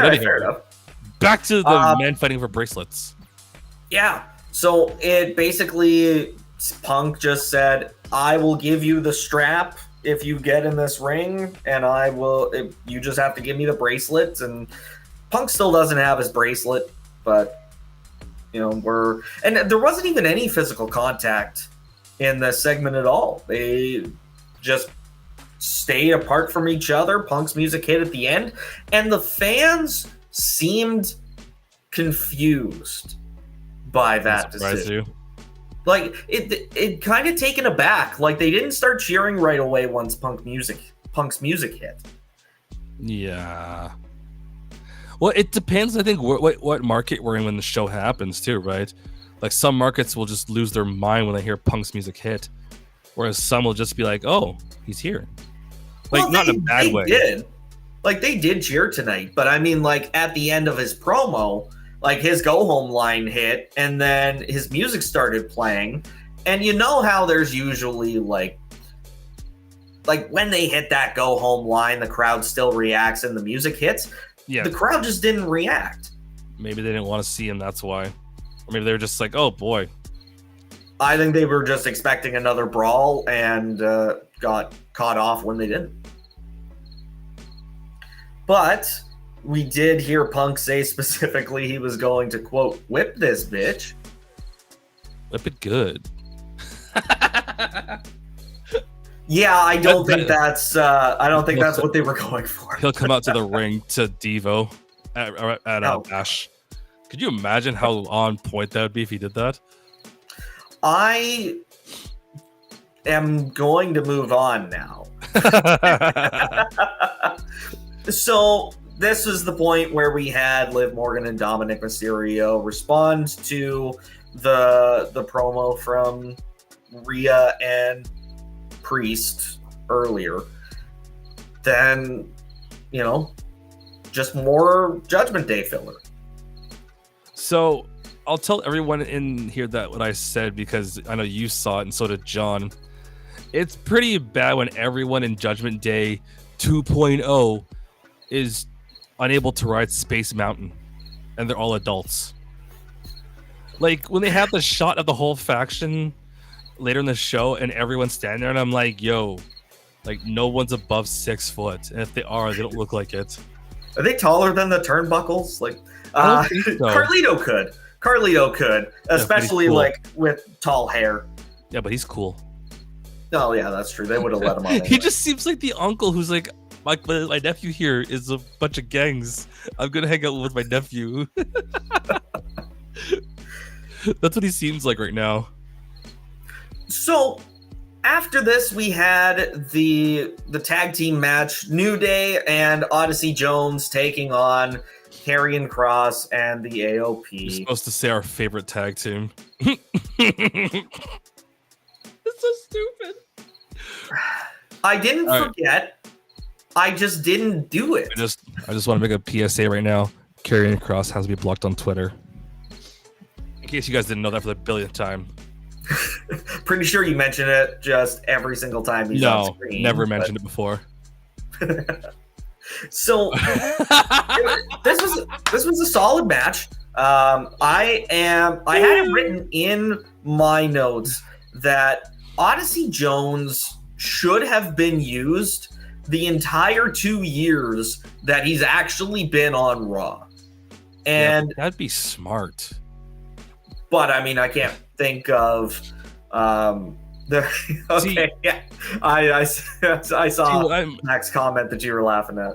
Speaker 1: right, fair enough.
Speaker 2: Back to the men fighting for bracelets.
Speaker 1: Yeah. So it basically, Punk just said, I will give you the strap if you get in this ring, and you just have to give me the bracelet. And Punk still doesn't have his bracelet, but and there wasn't even any physical contact in this segment at all. They just stayed apart from each other. Punk's music hit at the end, and the fans seemed confused by that decision. Like it kind of taken aback. Like they didn't start cheering right away once Punk's music hit.
Speaker 2: Yeah. Well, it depends. I think what market we're in when the show happens too, right? Like some markets will just lose their mind when they hear Punk's music hit, whereas some will just be like, "Oh, he's here." Like not in a bad way.
Speaker 1: They did cheer tonight, but I mean, like at the end of his promo. Like his go home line hit, and then his music started playing, and you know how there's usually like when they hit that go home line, the crowd still reacts and the music hits.
Speaker 2: Yeah,
Speaker 1: the crowd just didn't react.
Speaker 2: Maybe they didn't want to see him. That's why. Or maybe they were just like, oh boy.
Speaker 1: I think they were just expecting another brawl and got caught off when they didn't. But we did hear Punk say specifically he was going to, quote, whip this bitch.
Speaker 2: Whip it good.
Speaker 1: Yeah, I don't think that's what they were going for.
Speaker 2: He'll come out to the ring to Devo at Bash. Could you imagine how on point that would be if he did that?
Speaker 1: I am going to move on now. So this was the point where we had Liv Morgan and Dominic Mysterio respond to the promo from Rhea and Priest earlier. Then, just more Judgment Day filler.
Speaker 2: So I'll tell everyone in here that what I said because I know you saw it and so did John. It's pretty bad when everyone in Judgment Day 2.0 is unable to ride Space Mountain and they're all adults. Like when they have the shot of the whole faction later in the show and everyone's standing there and I'm like, yo, like no one's above 6 foot. And if they are, they don't look like it.
Speaker 1: Are they taller than the turnbuckles? Like
Speaker 2: I don't think so.
Speaker 1: Carlito could, especially
Speaker 2: cool.
Speaker 1: like with tall hair.
Speaker 2: Yeah, but he's cool.
Speaker 1: Oh yeah, that's true. They would have let him on. Anyway.
Speaker 2: He just seems like the uncle who's like, my nephew here is a bunch of gangs. I'm gonna hang out with my nephew. That's what he seems like right now.
Speaker 1: So after this, we had the tag team match: New Day and Odyssey Jones taking on Kairi and Kross and the AOP.
Speaker 2: You're supposed to say our favorite tag team. It's so stupid.
Speaker 1: I didn't forget. I just didn't do it.
Speaker 2: I just want to make a PSA right now. Kairi and Kross has to be blocked on Twitter. In case you guys didn't know that for the billionth time.
Speaker 1: Pretty sure you mention it just every single time he's on screen.
Speaker 2: No, never mentioned it before.
Speaker 1: So this was a solid match. I had it written in my notes that Odyssey Jones should have been used the entire 2 years that he's actually been on Raw. And
Speaker 2: that'd be smart.
Speaker 1: But I mean, I can't think of I saw Mac's comment that you were laughing at.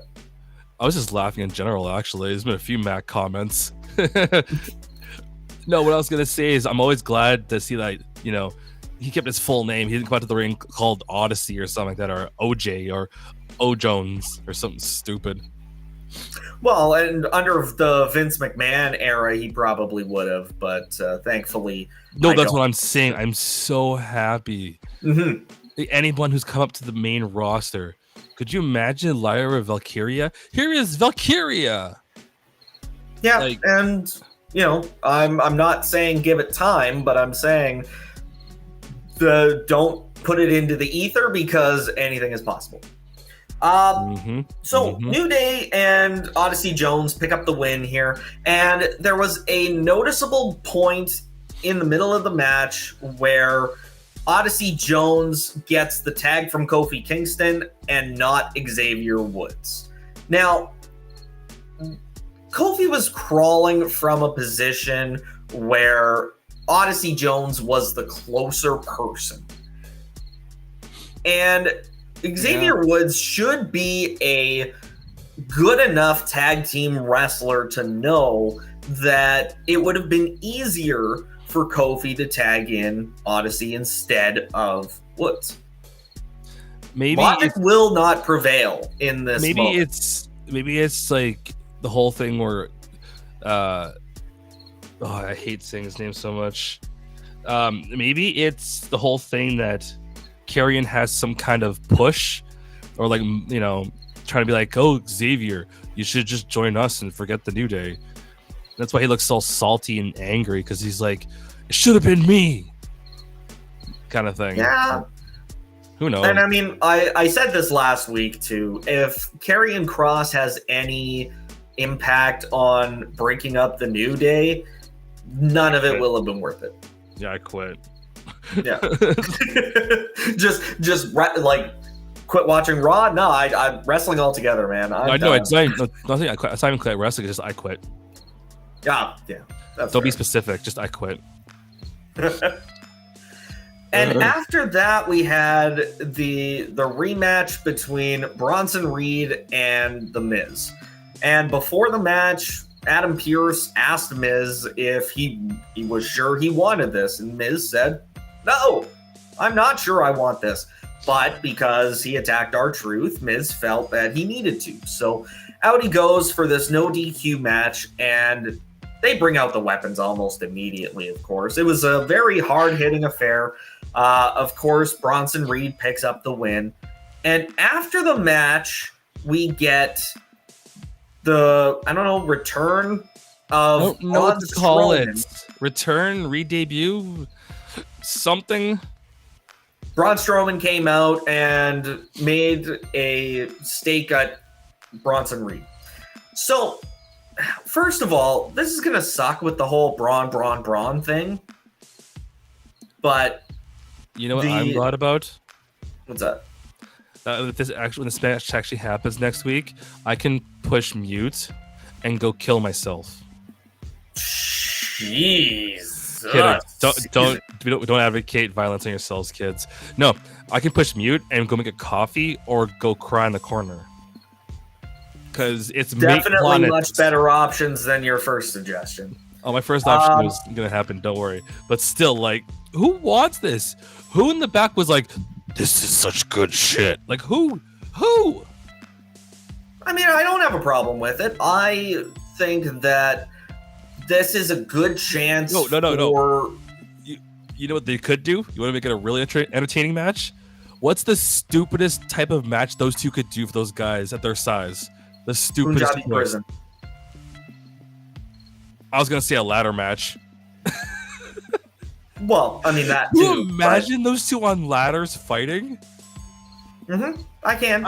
Speaker 2: I was just laughing in general, actually. There's been a few Mac comments. No, what I was gonna say is I'm always glad to see that, he kept his full name. He didn't come out to the ring called Odyssey or something like that, or OJ or O Jones or something stupid.
Speaker 1: Well, and under the Vince McMahon era, he probably would have, but thankfully...
Speaker 2: No, that's what I'm saying. I'm so happy.
Speaker 1: Mm-hmm.
Speaker 2: Anyone who's come up to the main roster. Could you imagine Lyra Valkyria? Here is Valkyria!
Speaker 1: Yeah, and, I'm not saying give it time, but I'm saying don't put it into the ether because anything is possible. New Day and Odyssey Jones pick up the win here, and there was a noticeable point in the middle of the match where Odyssey Jones gets the tag from Kofi Kingston and not Xavier Woods. Now, Kofi was crawling from a position where Odyssey Jones was the closer person. And Xavier Woods should be a good enough tag team wrestler to know that it would have been easier for Kofi to tag in Odyssey instead of Woods.
Speaker 2: Maybe
Speaker 1: logic will not prevail in this moment.
Speaker 2: Maybe it's like the whole thing where I hate saying his name so much. Maybe it's the whole thing that Karrion has some kind of push or trying to be like, oh, Xavier, you should just join us and forget the New Day. That's why he looks so salty and angry, because he's like, it should have been me kind of thing.
Speaker 1: Yeah.
Speaker 2: Who knows?
Speaker 1: And I mean, I said this last week too. If Karrion Kross has any impact on breaking up the New Day, none of it will have been worth it.
Speaker 2: Yeah, I quit.
Speaker 1: Yeah. just like quit watching Raw. No, I'm wrestling altogether, man.
Speaker 2: It's not even I quit. It's not even quit wrestling. It's just I quit.
Speaker 1: Yeah.
Speaker 2: Don't be specific. Just I quit.
Speaker 1: And after that, we had the rematch between Bronson Reed and The Miz. And before the match, Adam Pearce asked Miz if he was sure he wanted this. And Miz said, no, I'm not sure I want this. But because he attacked R-Truth, Miz felt that he needed to. So out he goes for this no DQ match, and they bring out the weapons almost immediately, of course. It was a very hard-hitting affair. Of course, Bronson Reed picks up the win. And after the match, we get the, return of...
Speaker 2: I don't know what to call it. Return, re-debut, something.
Speaker 1: Braun Strowman came out and made a stake at Bronson Reed. So, first of all, this is going to suck with the whole Braun thing. But...
Speaker 2: You know what I'm glad about?
Speaker 1: What's that?
Speaker 2: When this match actually happens next week, I can push mute and go kill myself.
Speaker 1: Jesus.
Speaker 2: Don't advocate violence on yourselves, kids. No, I can push mute and go make a coffee or go cry in the corner. Because it's
Speaker 1: definitely much better options than your first suggestion.
Speaker 2: Oh, my first option was going to happen. Don't worry. But still, like, who wants this? Who in the back was like, this is such good shit? Like, who?
Speaker 1: I mean, I don't have a problem with it. I think that this is a good chance.
Speaker 2: No. You know what they could do? You want to make it a really entertaining match? What's the stupidest type of match those two could do for those guys at their size? The stupidest.
Speaker 1: Prison.
Speaker 2: I was gonna say a ladder match.
Speaker 1: Well, I mean that too.
Speaker 2: Can you imagine those two on ladders fighting?
Speaker 1: Mm-hmm. I can.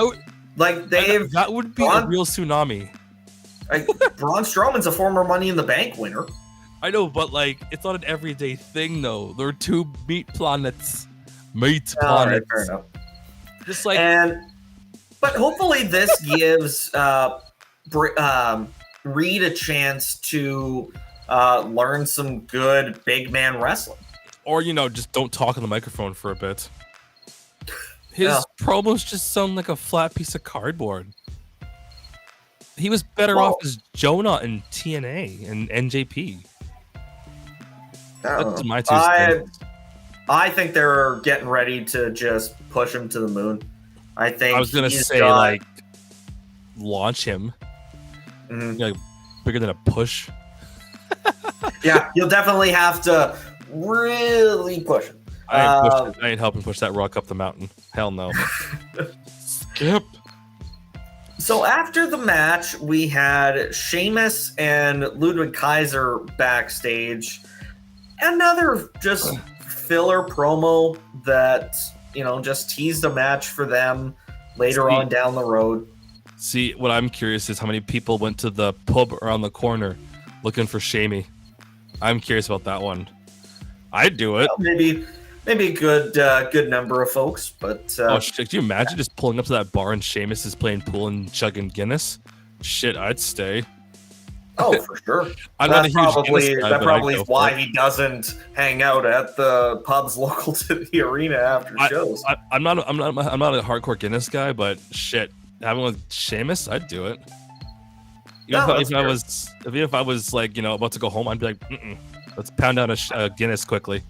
Speaker 1: That
Speaker 2: would be a real tsunami.
Speaker 1: Braun Strowman's a former Money in the Bank winner.
Speaker 2: I know, but like, it's not an everyday thing, though. There are two meat planets. Meat planets.
Speaker 1: Fair enough.
Speaker 2: Just like,
Speaker 1: but hopefully this gives Reed a chance to learn some good big man wrestling.
Speaker 2: Or, just don't talk on the microphone for a bit. His promos just sound like a flat piece of cardboard. He was better off as Jonah in TNA and NJP. That's my two cents.
Speaker 1: I think they're getting ready to just push him to the moon. I was
Speaker 2: going to say, launch him.
Speaker 1: Mm-hmm.
Speaker 2: Bigger than a push.
Speaker 1: Yeah, you'll definitely have to really push him.
Speaker 2: I ain't helping push that rock up the mountain. Hell no. Skip.
Speaker 1: So after the match, we had Sheamus and Ludwig Kaiser backstage. Another just filler promo that, just teased a match for them later on down the road.
Speaker 2: See, what I'm curious is how many people went to the pub around the corner looking for Shamey. I'm curious about that one. I'd do it.
Speaker 1: Well, maybe a good number of folks, but
Speaker 2: could you imagine just pulling up to that bar and Sheamus is playing pool and chugging Guinness? Shit, I'd stay.
Speaker 1: Oh, for sure.
Speaker 2: I'm not a huge Guinness guy,
Speaker 1: that probably is why he doesn't hang out at the pubs local to the arena after shows.
Speaker 2: I'm not a hardcore Guinness guy, but shit, having with Sheamus, I'd do it. Even if I was like, about to go home, I'd be like, let's pound down a Guinness quickly.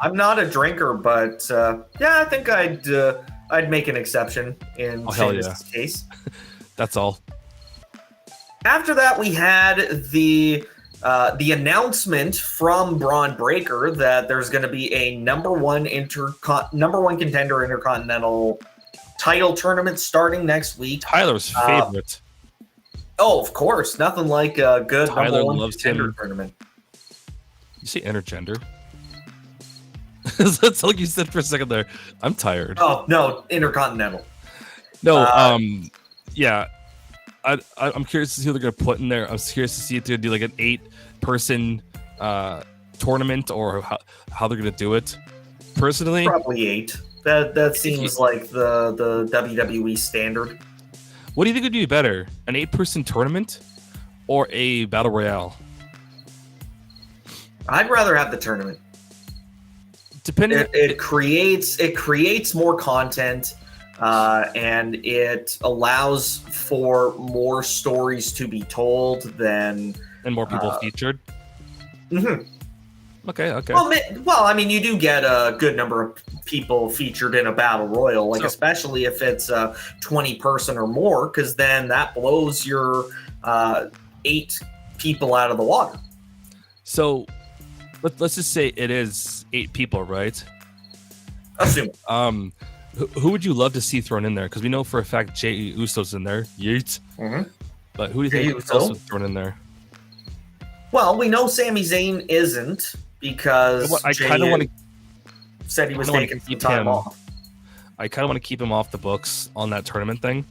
Speaker 1: I'm not a drinker, but I think I'd make an exception in Sheamus' case.
Speaker 2: That's all.
Speaker 1: After that, we had the announcement from Braun Breaker that there's going to be a number one contender intercontinental title tournament starting next week.
Speaker 2: Tyler's favorite.
Speaker 1: Of course, nothing like a good
Speaker 2: Tyler
Speaker 1: number one
Speaker 2: loves
Speaker 1: contender tournament.
Speaker 2: You say intergender? That's like you said for a second there. I'm tired.
Speaker 1: Oh no, intercontinental.
Speaker 2: No, yeah. I'm curious to see who they're gonna put in there. I'm curious to see if they're gonna do like an 8-person tournament or how they're gonna do it. Personally,
Speaker 1: probably 8. That seems like the WWE standard.
Speaker 2: What do you think would be better, an 8-person tournament or a battle royale?
Speaker 1: I'd rather have the tournament.
Speaker 2: Depending,
Speaker 1: it creates more content, and it allows for more stories to be told and
Speaker 2: more people featured.
Speaker 1: Mm-hmm.
Speaker 2: Okay.
Speaker 1: Well, I mean, you do get a good number of people featured in a battle royal, like especially if it's 20-person or more, because then that blows your 8 people out of the water.
Speaker 2: So let's just say it is 8 people, right?
Speaker 1: Assume.
Speaker 2: Who would you love to see thrown in there? Because we know for a fact Jey Uso's in there. Yeet.
Speaker 1: Mm-hmm.
Speaker 2: But who do you think is also thrown in there?
Speaker 1: Well, we know Sami Zayn isn't, because
Speaker 2: I kind of want to
Speaker 1: said he was taking some time off.
Speaker 2: I kind of want to keep him off the books on that tournament thing.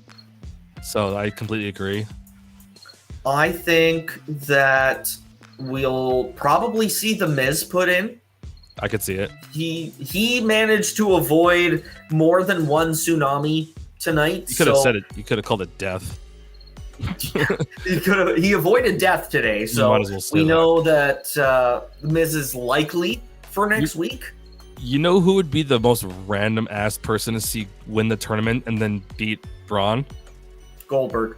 Speaker 2: So I completely agree.
Speaker 1: I think that we'll probably see The Miz put in.
Speaker 2: I could see it.
Speaker 1: He managed to avoid more than one tsunami tonight.
Speaker 2: You could have said it. You could have called it death.
Speaker 1: He avoided death today, so we know that The Miz is likely for next week.
Speaker 2: You know who would be the most random ass person to see win the tournament and then beat Braun?
Speaker 1: Goldberg.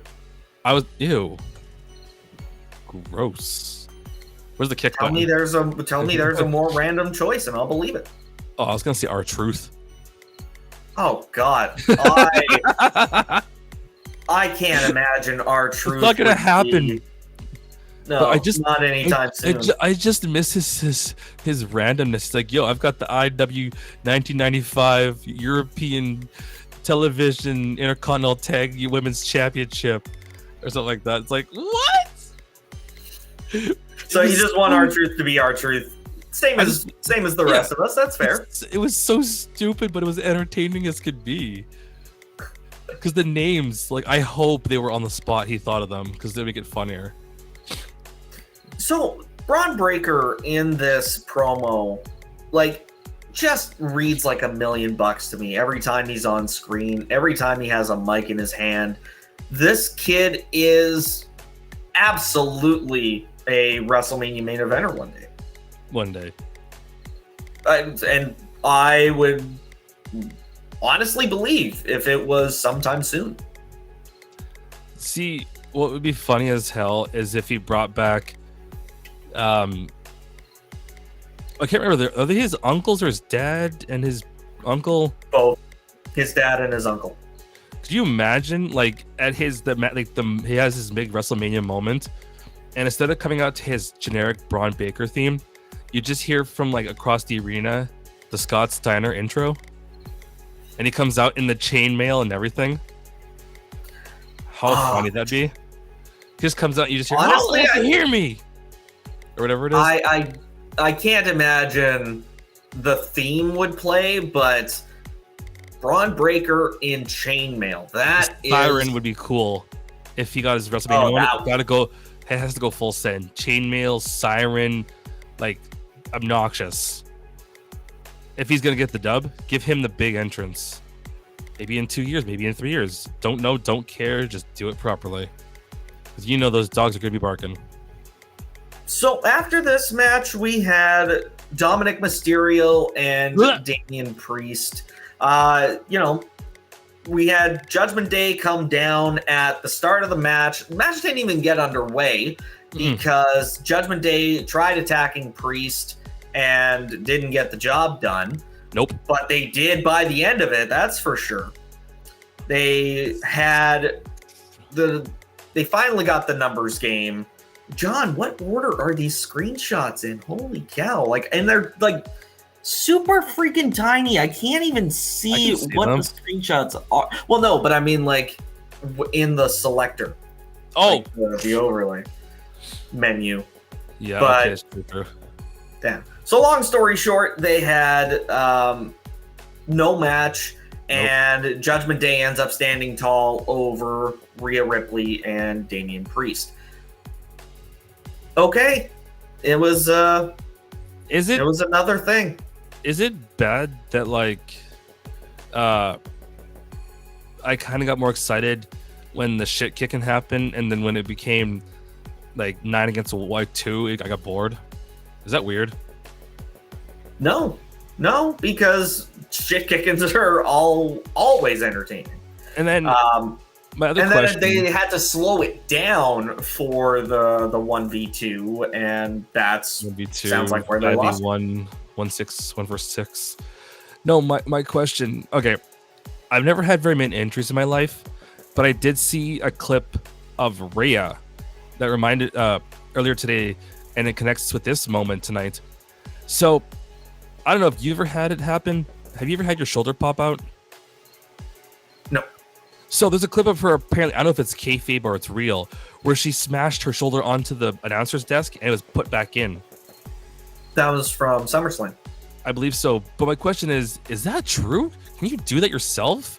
Speaker 2: Ew. Gross. Where's the kick button?
Speaker 1: Tell me there's a more random choice and I'll believe it.
Speaker 2: Oh, I was gonna say R-Truth.
Speaker 1: Oh God. I can't imagine R-Truth.
Speaker 2: It's not gonna happen.
Speaker 1: No, not anytime soon.
Speaker 2: I just miss his randomness. It's like, yo, I've got the IW 1995 European Television Intercontinental Tag Women's Championship or something like that. It's like, what?
Speaker 1: So you just want R-Truth to be R-Truth. Same as the rest of us. That's fair.
Speaker 2: It was so stupid, but it was entertaining as could be. Because the names, like, I hope they were on the spot. He thought of them because they make it funnier.
Speaker 1: So Braun Breaker in this promo, like, just reads like $1 million to me every time he's on screen. Every time he has a mic in his hand, this kid is absolutely a WrestleMania main eventer one day. And I would honestly believe if it was sometime soon.
Speaker 2: See, what would be funny as hell is if he brought back I can't remember, are they his uncles or his dad and his uncle?
Speaker 1: Both. His dad and his uncle.
Speaker 2: Could you imagine, like, at he has his big WrestleMania moment, and instead of coming out to his generic Braun Baker theme, you just hear from, like, across the arena the Scott Steiner intro, and he comes out in the chainmail and everything. How funny that'd be! He just comes out, you just hear, honestly, hear me, or whatever it is.
Speaker 1: I can't imagine the theme would play, but Braun Breaker in chainmail.
Speaker 2: Siren would be cool if he got his WrestleMania one. It has to go full send. Chainmail, siren, like, obnoxious. If he's gonna get the dub, give him the big entrance. Maybe in 2 years, maybe in 3 years. Don't know, don't care. Just do it properly, because you know those dogs are gonna be barking.
Speaker 1: So after this match, we had Dominic Mysterio and Damien Priest. We had Judgment Day come down at the start of the match. The match didn't even get underway because Judgment Day tried attacking Priest and didn't get the job done.
Speaker 2: Nope.
Speaker 1: But they did by the end of it, that's for sure. They finally got the numbers game. John, what order are these screenshots in? Holy cow. And they're like super freaking tiny. I can't even see what the screenshots are. Well, no, but I mean, like, in the selector.
Speaker 2: Oh,
Speaker 1: like the overlay menu.
Speaker 2: Yeah,
Speaker 1: but damn. So long story short, they had no match, and Judgment Day ends up standing tall over Rhea Ripley and Damien Priest. Okay, it was it was another thing.
Speaker 2: Is it bad that like I kind of got more excited when the shit kicking happened, and then when it became like 9 against 2, I got bored? Is that weird?
Speaker 1: No, because shit kickings are always entertaining.
Speaker 2: And then my other question,
Speaker 1: then they had to slow it down for the 1v2, and that's
Speaker 2: 1v2
Speaker 1: sounds like where they lost.
Speaker 2: 1-6. No, my question. Okay, I've never had very many entries in my life, but I did see a clip of Rhea that reminded earlier today, and it connects with this moment tonight. So I don't know if you ever had it happen. Have you ever had your shoulder pop out?
Speaker 1: No.
Speaker 2: So there's a clip of her, apparently, I don't know if it's kayfabe or it's real, where she smashed her shoulder onto the announcer's desk and it was put back in.
Speaker 1: That was from SummerSlam.
Speaker 2: I believe so. But my question is that true? Can you do that yourself?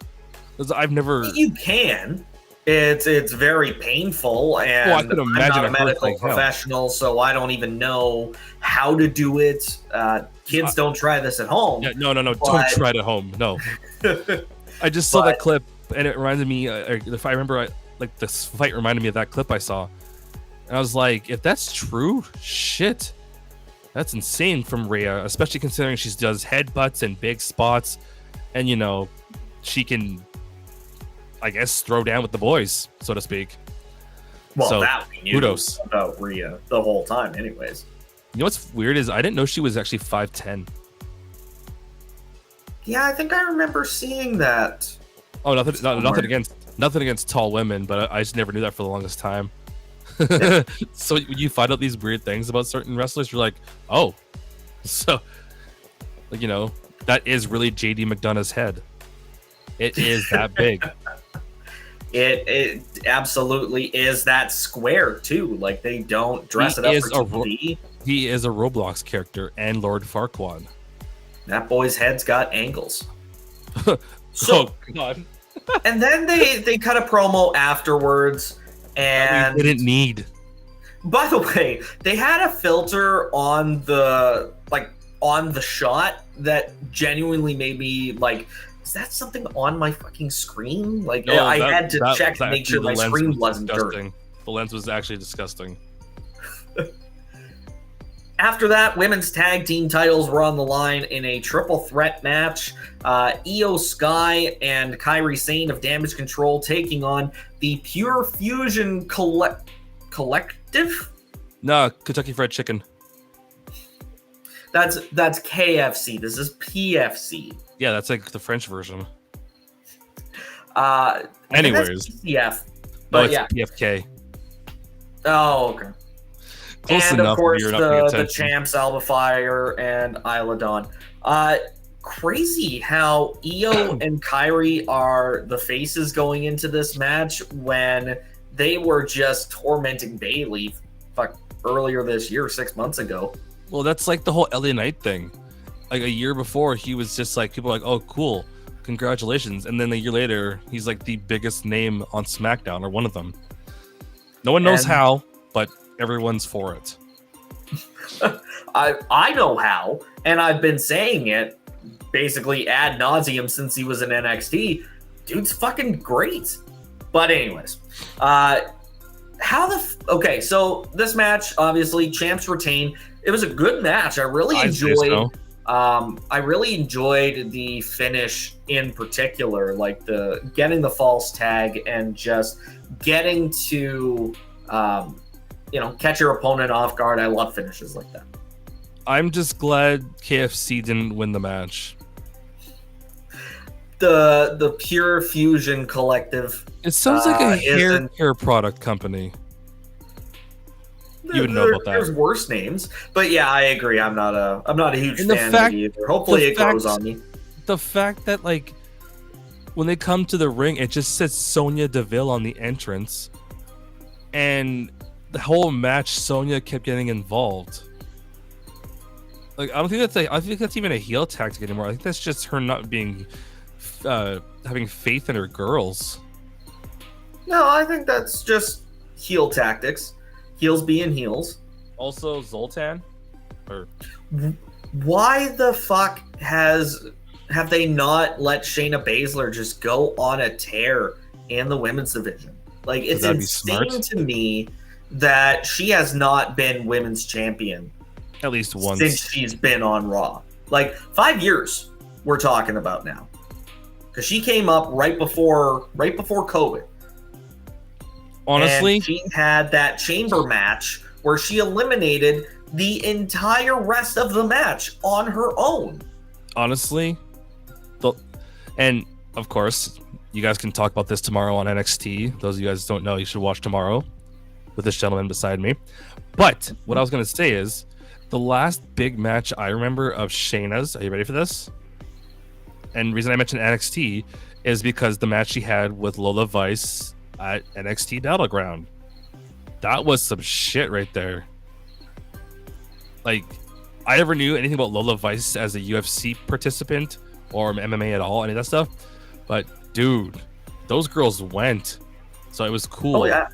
Speaker 2: Because I've never...
Speaker 1: You can. It's very painful, and
Speaker 2: I could imagine
Speaker 1: I'm not a medical professional, so I don't even know how to do it. Kids don't try this at home.
Speaker 2: Yeah, no, don't try it at home. No. I just saw that clip, and it reminded me, if I remember, like this fight reminded me of that clip I saw. And I was like, if that's true, shit. That's insane from Rhea, especially considering she does headbutts and big spots, and, you know, she can, I guess, throw down with the boys, so to speak.
Speaker 1: Well,
Speaker 2: so,
Speaker 1: that we knew
Speaker 2: kudos
Speaker 1: about Rhea the whole time anyways.
Speaker 2: You know what's weird is I didn't know she was actually 5'10".
Speaker 1: Yeah, I think I remember seeing that.
Speaker 2: Oh, nothing against tall women, but I just never knew that for the longest time. So when you find out these weird things about certain wrestlers, you're like, oh, so, like, you know, that is really JD McDonough's head. It is that big.
Speaker 1: It absolutely is that square too. Like, they don't dress it up for TV.
Speaker 2: He is a Roblox character and Lord Farquaad.
Speaker 1: That boy's head's got angles.
Speaker 2: So, oh, God.
Speaker 1: And then they cut a promo afterwards, and
Speaker 2: we didn't need.
Speaker 1: By the way, they had a filter on the shot that genuinely made me like, is that something on my fucking screen? Like, no, I had to check to make sure my screen wasn't dirty.
Speaker 2: The lens was actually disgusting.
Speaker 1: After that, women's tag team titles were on the line in a triple threat match. Io Sky and Kairi Sane of Damage Control taking on the Pure Fusion Collective?
Speaker 2: No, Kentucky Fried Chicken.
Speaker 1: That's KFC. This is PFC.
Speaker 2: Yeah, that's like the French version.
Speaker 1: Anyways. PCF. But
Speaker 2: no, it's PFK.
Speaker 1: Oh, okay.
Speaker 2: Close
Speaker 1: and
Speaker 2: enough,
Speaker 1: of course, the champs, Alba Fyre and Isla Dawn. Crazy how Io and Kairi are the faces going into this match when they were just tormenting Bayley earlier this year, 6 months ago.
Speaker 2: Well, that's like the whole LA Knight thing. Like a year before, he was just like, people were like, oh, cool, congratulations. And then a year later, he's like the biggest name on SmackDown, or one of them. No one knows how, but everyone's for it.
Speaker 1: I know how, and I've been saying it basically ad nauseum since he was in NXT. Dude's fucking great. But anyways, okay, so this match, obviously, champs retain. It was a good match. I really enjoyed the finish in particular, like the getting the false tag and just getting to catch your opponent off guard. I love finishes like that.
Speaker 2: I'm just glad KFC didn't win the match.
Speaker 1: The Pure Fusion Collective.
Speaker 2: It sounds like a hair care product company. You would know about that.
Speaker 1: There's worse names, but yeah, I agree. I'm not a huge fan of it either. Hopefully, it grows on me.
Speaker 2: The fact that, like, when they come to the ring, it just says Sonya Deville on the entrance, and the whole match, Sonya kept getting involved. Like, I think that's even a heel tactic anymore. I think that's just her not being having faith in her girls.
Speaker 1: No, I think that's just heel tactics. Heels being heels.
Speaker 2: Also, Zoltan.
Speaker 1: Why the fuck have they not let Shayna Baszler just go on a tear in the women's division? Like, it's insane to me that she has not been women's champion
Speaker 2: at least once
Speaker 1: since she's been on Raw. Like 5 years we're talking about now, because she came up right before COVID.
Speaker 2: Honestly,
Speaker 1: and she had that chamber match where she eliminated the entire rest of the match on her own.
Speaker 2: Honestly, and of course, you guys can talk about this tomorrow on NXT. Those of you guys don't know, you should watch tomorrow with this gentleman beside me. But what I was going to say is, the last big match I remember of Shayna's, are you ready for this? And the reason I mentioned NXT is because the match she had with Lola Vice at NXT Battleground. That was some shit right there. Like, I never knew anything about Lola Vice as a UFC participant or MMA at all, any of that stuff. But dude, those girls went. So it was cool.
Speaker 1: Oh yeah.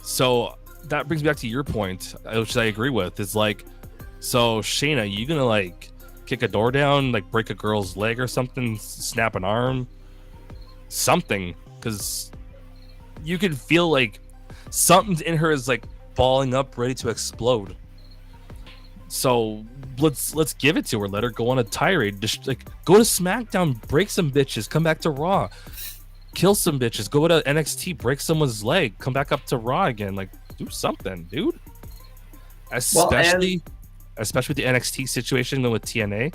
Speaker 2: So that brings me back to your point, which I agree with. Is like, so Shayna, you gonna like kick a door down, like break a girl's leg or something, snap an arm, something, because you can feel like something in her is like balling up, ready to explode. So let's give it to her. Let her go on a tirade. Just like go to SmackDown, break some bitches, come back to Raw, kill some bitches, go to NXT, break someone's leg, come back up to Raw again. Like, do something, dude. Especially with the NXT situation with TNA.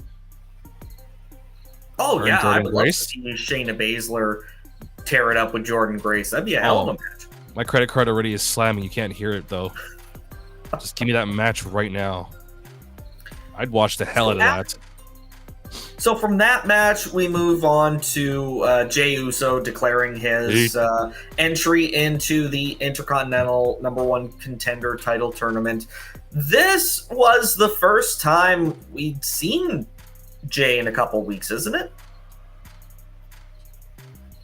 Speaker 1: Oh yeah, I would love to see Shayna Baszler tear it up with Jordynne Grace. That'd be a hell of a match.
Speaker 2: My credit card already is slamming. You can't hear it though. Just give me that match right now. I'd watch the hell out of that.
Speaker 1: So from that match, we move on to Jey Uso declaring his entry into the Intercontinental #1 Contender title tournament. This was the first time we'd seen Jey in a couple weeks, isn't it?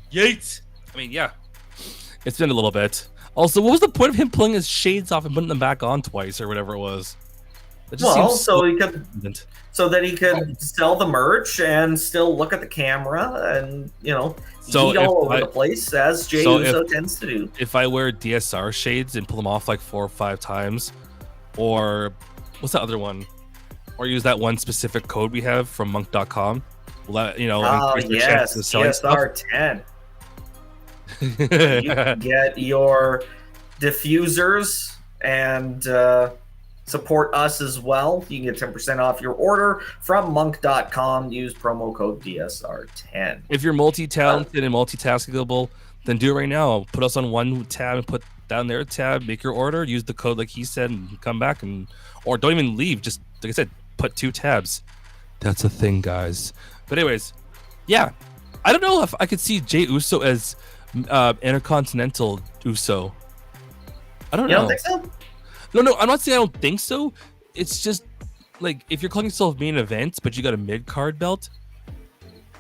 Speaker 2: Yates. I mean, yeah. It's been a little bit. Also, what was the point of him pulling his shades off and putting them back on twice or whatever it was?
Speaker 1: Well, so that he could sell the merch and still look at the camera and, eat all over the place, as Jey Uso tends to do.
Speaker 2: If I wear DSR shades and pull them off like 4 or 5 times, or what's the other one? Or use that one specific code we have from monk.com.
Speaker 1: Yes, DSR 10. You can get your diffusers and support us as well. You can get 10% off your order from monk.com. Use promo code DSR10.
Speaker 2: If you're multi-talented and multitaskable, then do it right now. Put us on one tab and put down their tab, make your order, use the code like he said, and come back, or don't even leave. Just like I said, put 2 tabs. That's a thing, guys. But anyways, yeah. I don't know if I could see Jey Uso as Intercontinental Uso. I don't know.
Speaker 1: You don't think so?
Speaker 2: No, I'm not saying I don't think so. It's just like, if you're calling yourself main event, but you got a mid-card belt,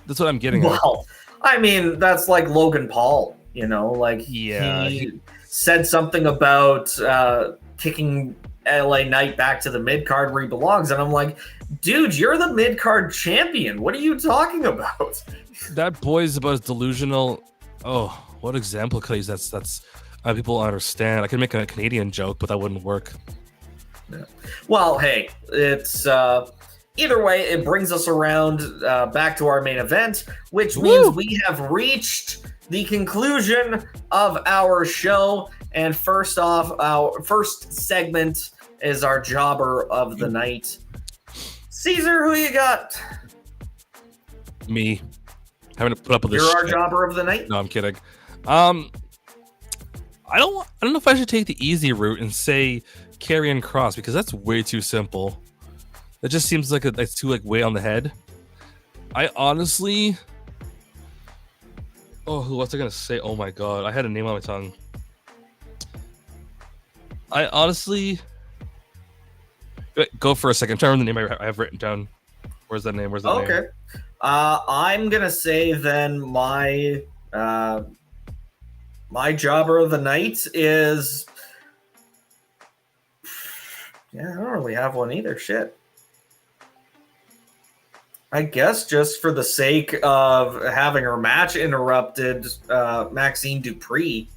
Speaker 2: that's what I'm getting at.
Speaker 1: Well, I mean, that's like Logan Paul, he said something about kicking LA Knight back to the mid-card where he belongs, and I'm like, dude, you're the mid-card champion. What are you talking about?
Speaker 2: That boy's about as delusional. Oh, what example could I use? That's people understand. I could make a Canadian joke, but that wouldn't work.
Speaker 1: Yeah. Well, hey, it's either way, it brings us around back to our main event, which means we have reached the conclusion of our show. And first off, our first segment is our jobber of the night. Caesar, who you got?
Speaker 2: Me. Having to put up with this.
Speaker 1: You're our jobber of the night?
Speaker 2: No, I'm kidding. I don't know if I should take the easy route and say Kairi and Kross, because that's way too simple. It just seems like it's too way on the head. I honestly, what's I gonna say? Oh my god, I had a name on my tongue. I honestly go for a second. I'm trying to remember the name I have written down. Where's that name? Name?
Speaker 1: Okay. I'm gonna say then my my jobber of the night is... Yeah, I don't really have one either. Shit. I guess just for the sake of having her match interrupted, Maxxine Dupri.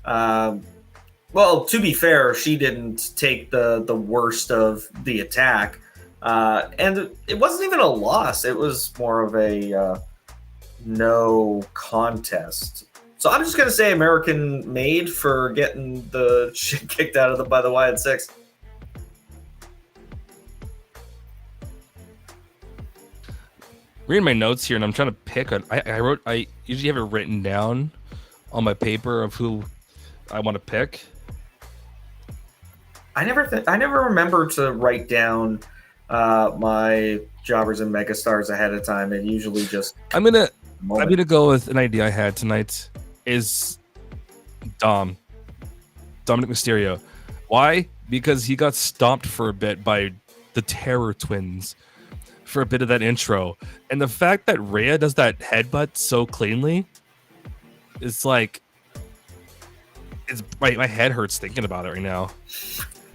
Speaker 1: Well, to be fair, she didn't take the worst of the attack. And it wasn't even a loss. It was more of a no contest. So I'm just going to say American made for getting the shit kicked out of them by the Wyatt Six.
Speaker 2: Reading my notes here, and I'm trying to pick. I usually have it written down on my paper of who I want to pick.
Speaker 1: I never remember to write down my jobbers and megastars ahead of time. It usually just...
Speaker 2: I'm gonna go with an idea I had tonight. Is Dominic Mysterio. Why? Because he got stomped for a bit by the Terror Twins for a bit of that intro, and the fact that Rhea does that headbutt so cleanly, it's like, it's my head hurts thinking about it right now.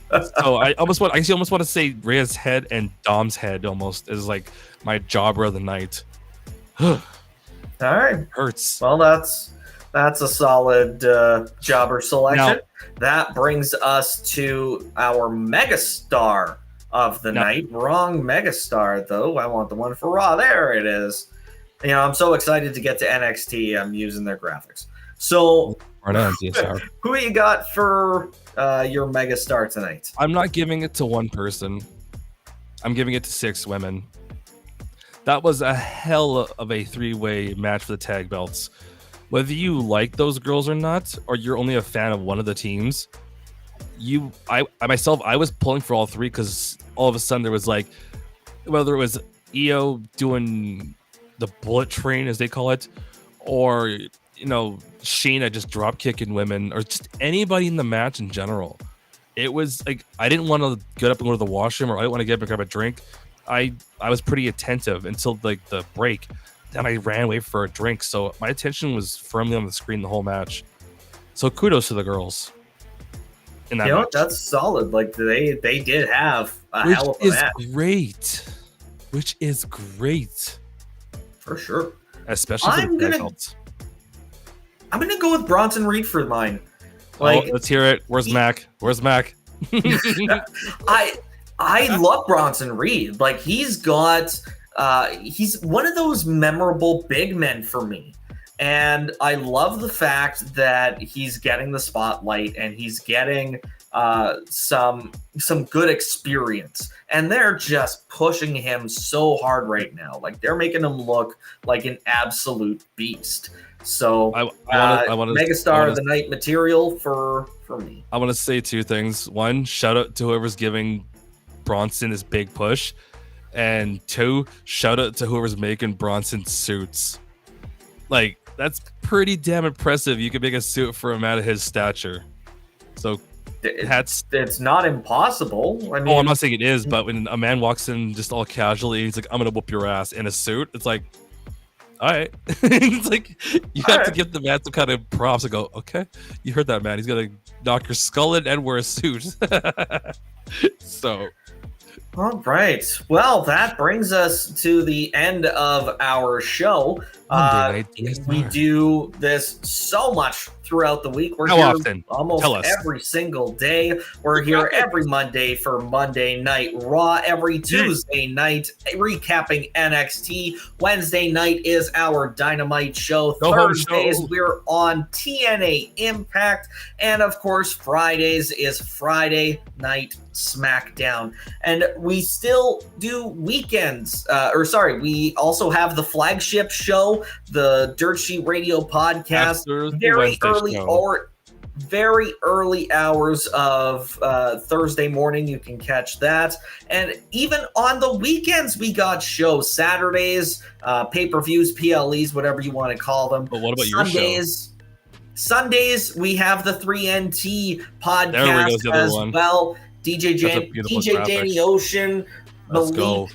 Speaker 2: So I almost want to say Rhea's head and Dom's head almost is like my jobber of the night.
Speaker 1: All right,
Speaker 2: hurts.
Speaker 1: Well, that's a solid jobber selection. Now, that brings us to our megastar of the night. Wrong megastar, though. I want the one for Raw. There it is. You know, I'm so excited to get to NXT. I'm using their graphics. So, who you got for your megastar tonight?
Speaker 2: I'm not giving it to one person. I'm giving it to 6 women. That was a hell of a 3-way match for the tag belts. Whether you like those girls or not, or you're only a fan of one of the teams, I was pulling for all 3 because all of a sudden there was like, whether it was Io doing the bullet train as they call it, or Shayna just drop kicking women, or just anybody in the match in general. It was like I didn't want to get up and go to the washroom, or I didn't want to get up and grab a drink. I was pretty attentive until like the break. Then I ran away for a drink, so my attention was firmly on the screen the whole match. So kudos to the girls. In that match.
Speaker 1: That's solid. Like they did have a hell of a match.
Speaker 2: Which is great.
Speaker 1: For sure.
Speaker 2: Especially for the tag belts.
Speaker 1: I'm gonna go with Bronson Reed for mine.
Speaker 2: Let's hear it. Where's Mac?
Speaker 1: I love Bronson Reed. Like he's one of those memorable big men for me. And I love the fact that he's getting the spotlight and he's getting some good experience. And they're just pushing him so hard right now. Like they're making him look like an absolute beast. So megastar of the night material for me.
Speaker 2: I want to say 2 things. 1, shout out to whoever's giving Bronson his big push. And 2, shout out to whoever's making Bronson suits. Like, that's pretty damn impressive. You could make a suit for a man of his stature. So
Speaker 1: it's not impossible. I mean,
Speaker 2: I'm not saying it is, but when a man walks in just all casually, he's like, I'm gonna whoop your ass in a suit. It's like, all right. It's like you have to give the man some kind of props and go, okay, you heard that, man. He's gonna knock your skull in and wear a suit. So
Speaker 1: all right. Well, that brings us to the end of our show. We do this so much throughout the week. We're
Speaker 2: How
Speaker 1: here
Speaker 2: often?
Speaker 1: almost every single day. We're here every Monday for Monday Night Raw, every Tuesday night recapping NXT. Wednesday night is our Dynamite show. Thursdays we're on TNA Impact. And of course, Fridays is Friday Night SmackDown. And we still do weekends. We also have the flagship show, the Dirt Sheet Radio podcast. Very early hours of Thursday morning. You can catch that. And even on the weekends, we got shows. Saturdays, pay-per-views, PLEs, whatever you want to call them.
Speaker 2: But what about your show?
Speaker 1: Sundays, we have the 3NT podcast as well. DJ Danny Ocean, Malik,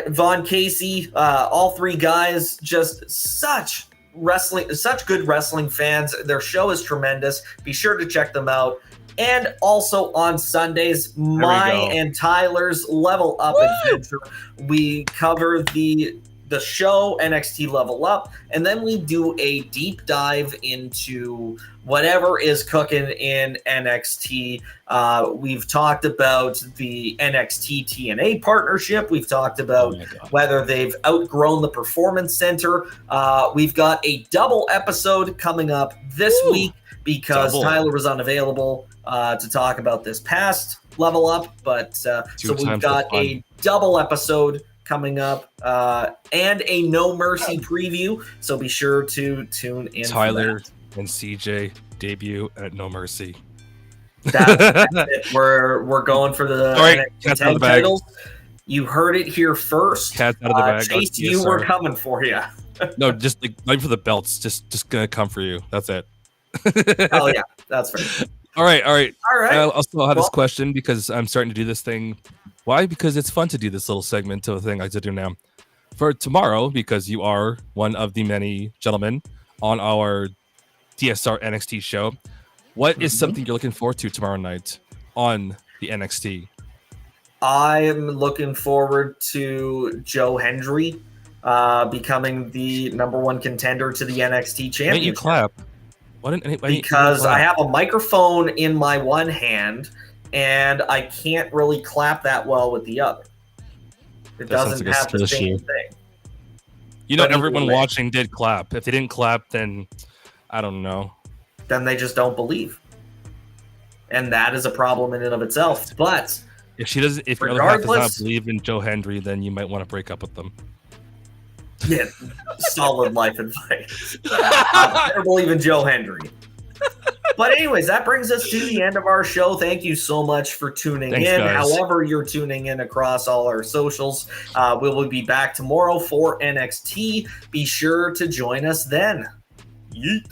Speaker 1: Vaughn Casey, all 3 guys, just such wrestling, such good wrestling fans. Their show is tremendous. Be sure to check them out. And also on Sundays, my and Tyler's Level Up Adventure. We cover the show NXT Level Up, and then we do a deep dive into whatever is cooking in NXT. We've talked about the NXT TNA partnership. We've talked about whether they've outgrown the Performance Center. We've got a double episode coming up this week because Tyler was unavailable to talk about this past Level Up, but so we've got a double episode coming up and a No Mercy preview, so be sure to tune in.
Speaker 2: Tyler and CJ debut at No Mercy.
Speaker 1: That's it. We're going for the
Speaker 2: NXT 10 titles.
Speaker 1: You heard it here first.
Speaker 2: Cats out of the bag.
Speaker 1: Chase, yes, we're coming for you.
Speaker 2: No, just like for the belts. Just gonna come for you. That's it.
Speaker 1: Oh yeah, that's right.
Speaker 2: All right. I'll still have this
Speaker 1: Well,
Speaker 2: question because I'm starting to do this thing. Why? Because it's fun to do this little segment of a thing I like to do now. For tomorrow, because you are one of the many gentlemen on our DSR NXT show, what is something you're looking forward to tomorrow night on the NXT?
Speaker 1: I'm looking forward to Joe Hendry becoming the #1 contender to the NXT championship.
Speaker 2: Why didn't you clap?
Speaker 1: Because I have a microphone in my one hand and I can't really clap that well with the other. It doesn't have the same thing.
Speaker 2: You know, everyone watching did clap. If they didn't clap, then I don't know.
Speaker 1: Then they just don't believe. And that is a problem in and of itself. But
Speaker 2: if your other half does not believe in Joe Hendry, then you might want to break up with them.
Speaker 1: Yeah, solid life advice. I better believe in Joe Hendry. But anyways, that brings us to the end of our show. Thank you so much for tuning in.
Speaker 2: Guys.
Speaker 1: However you're tuning in across all our socials, we will be back tomorrow for NXT. Be sure to join us then. Yeet.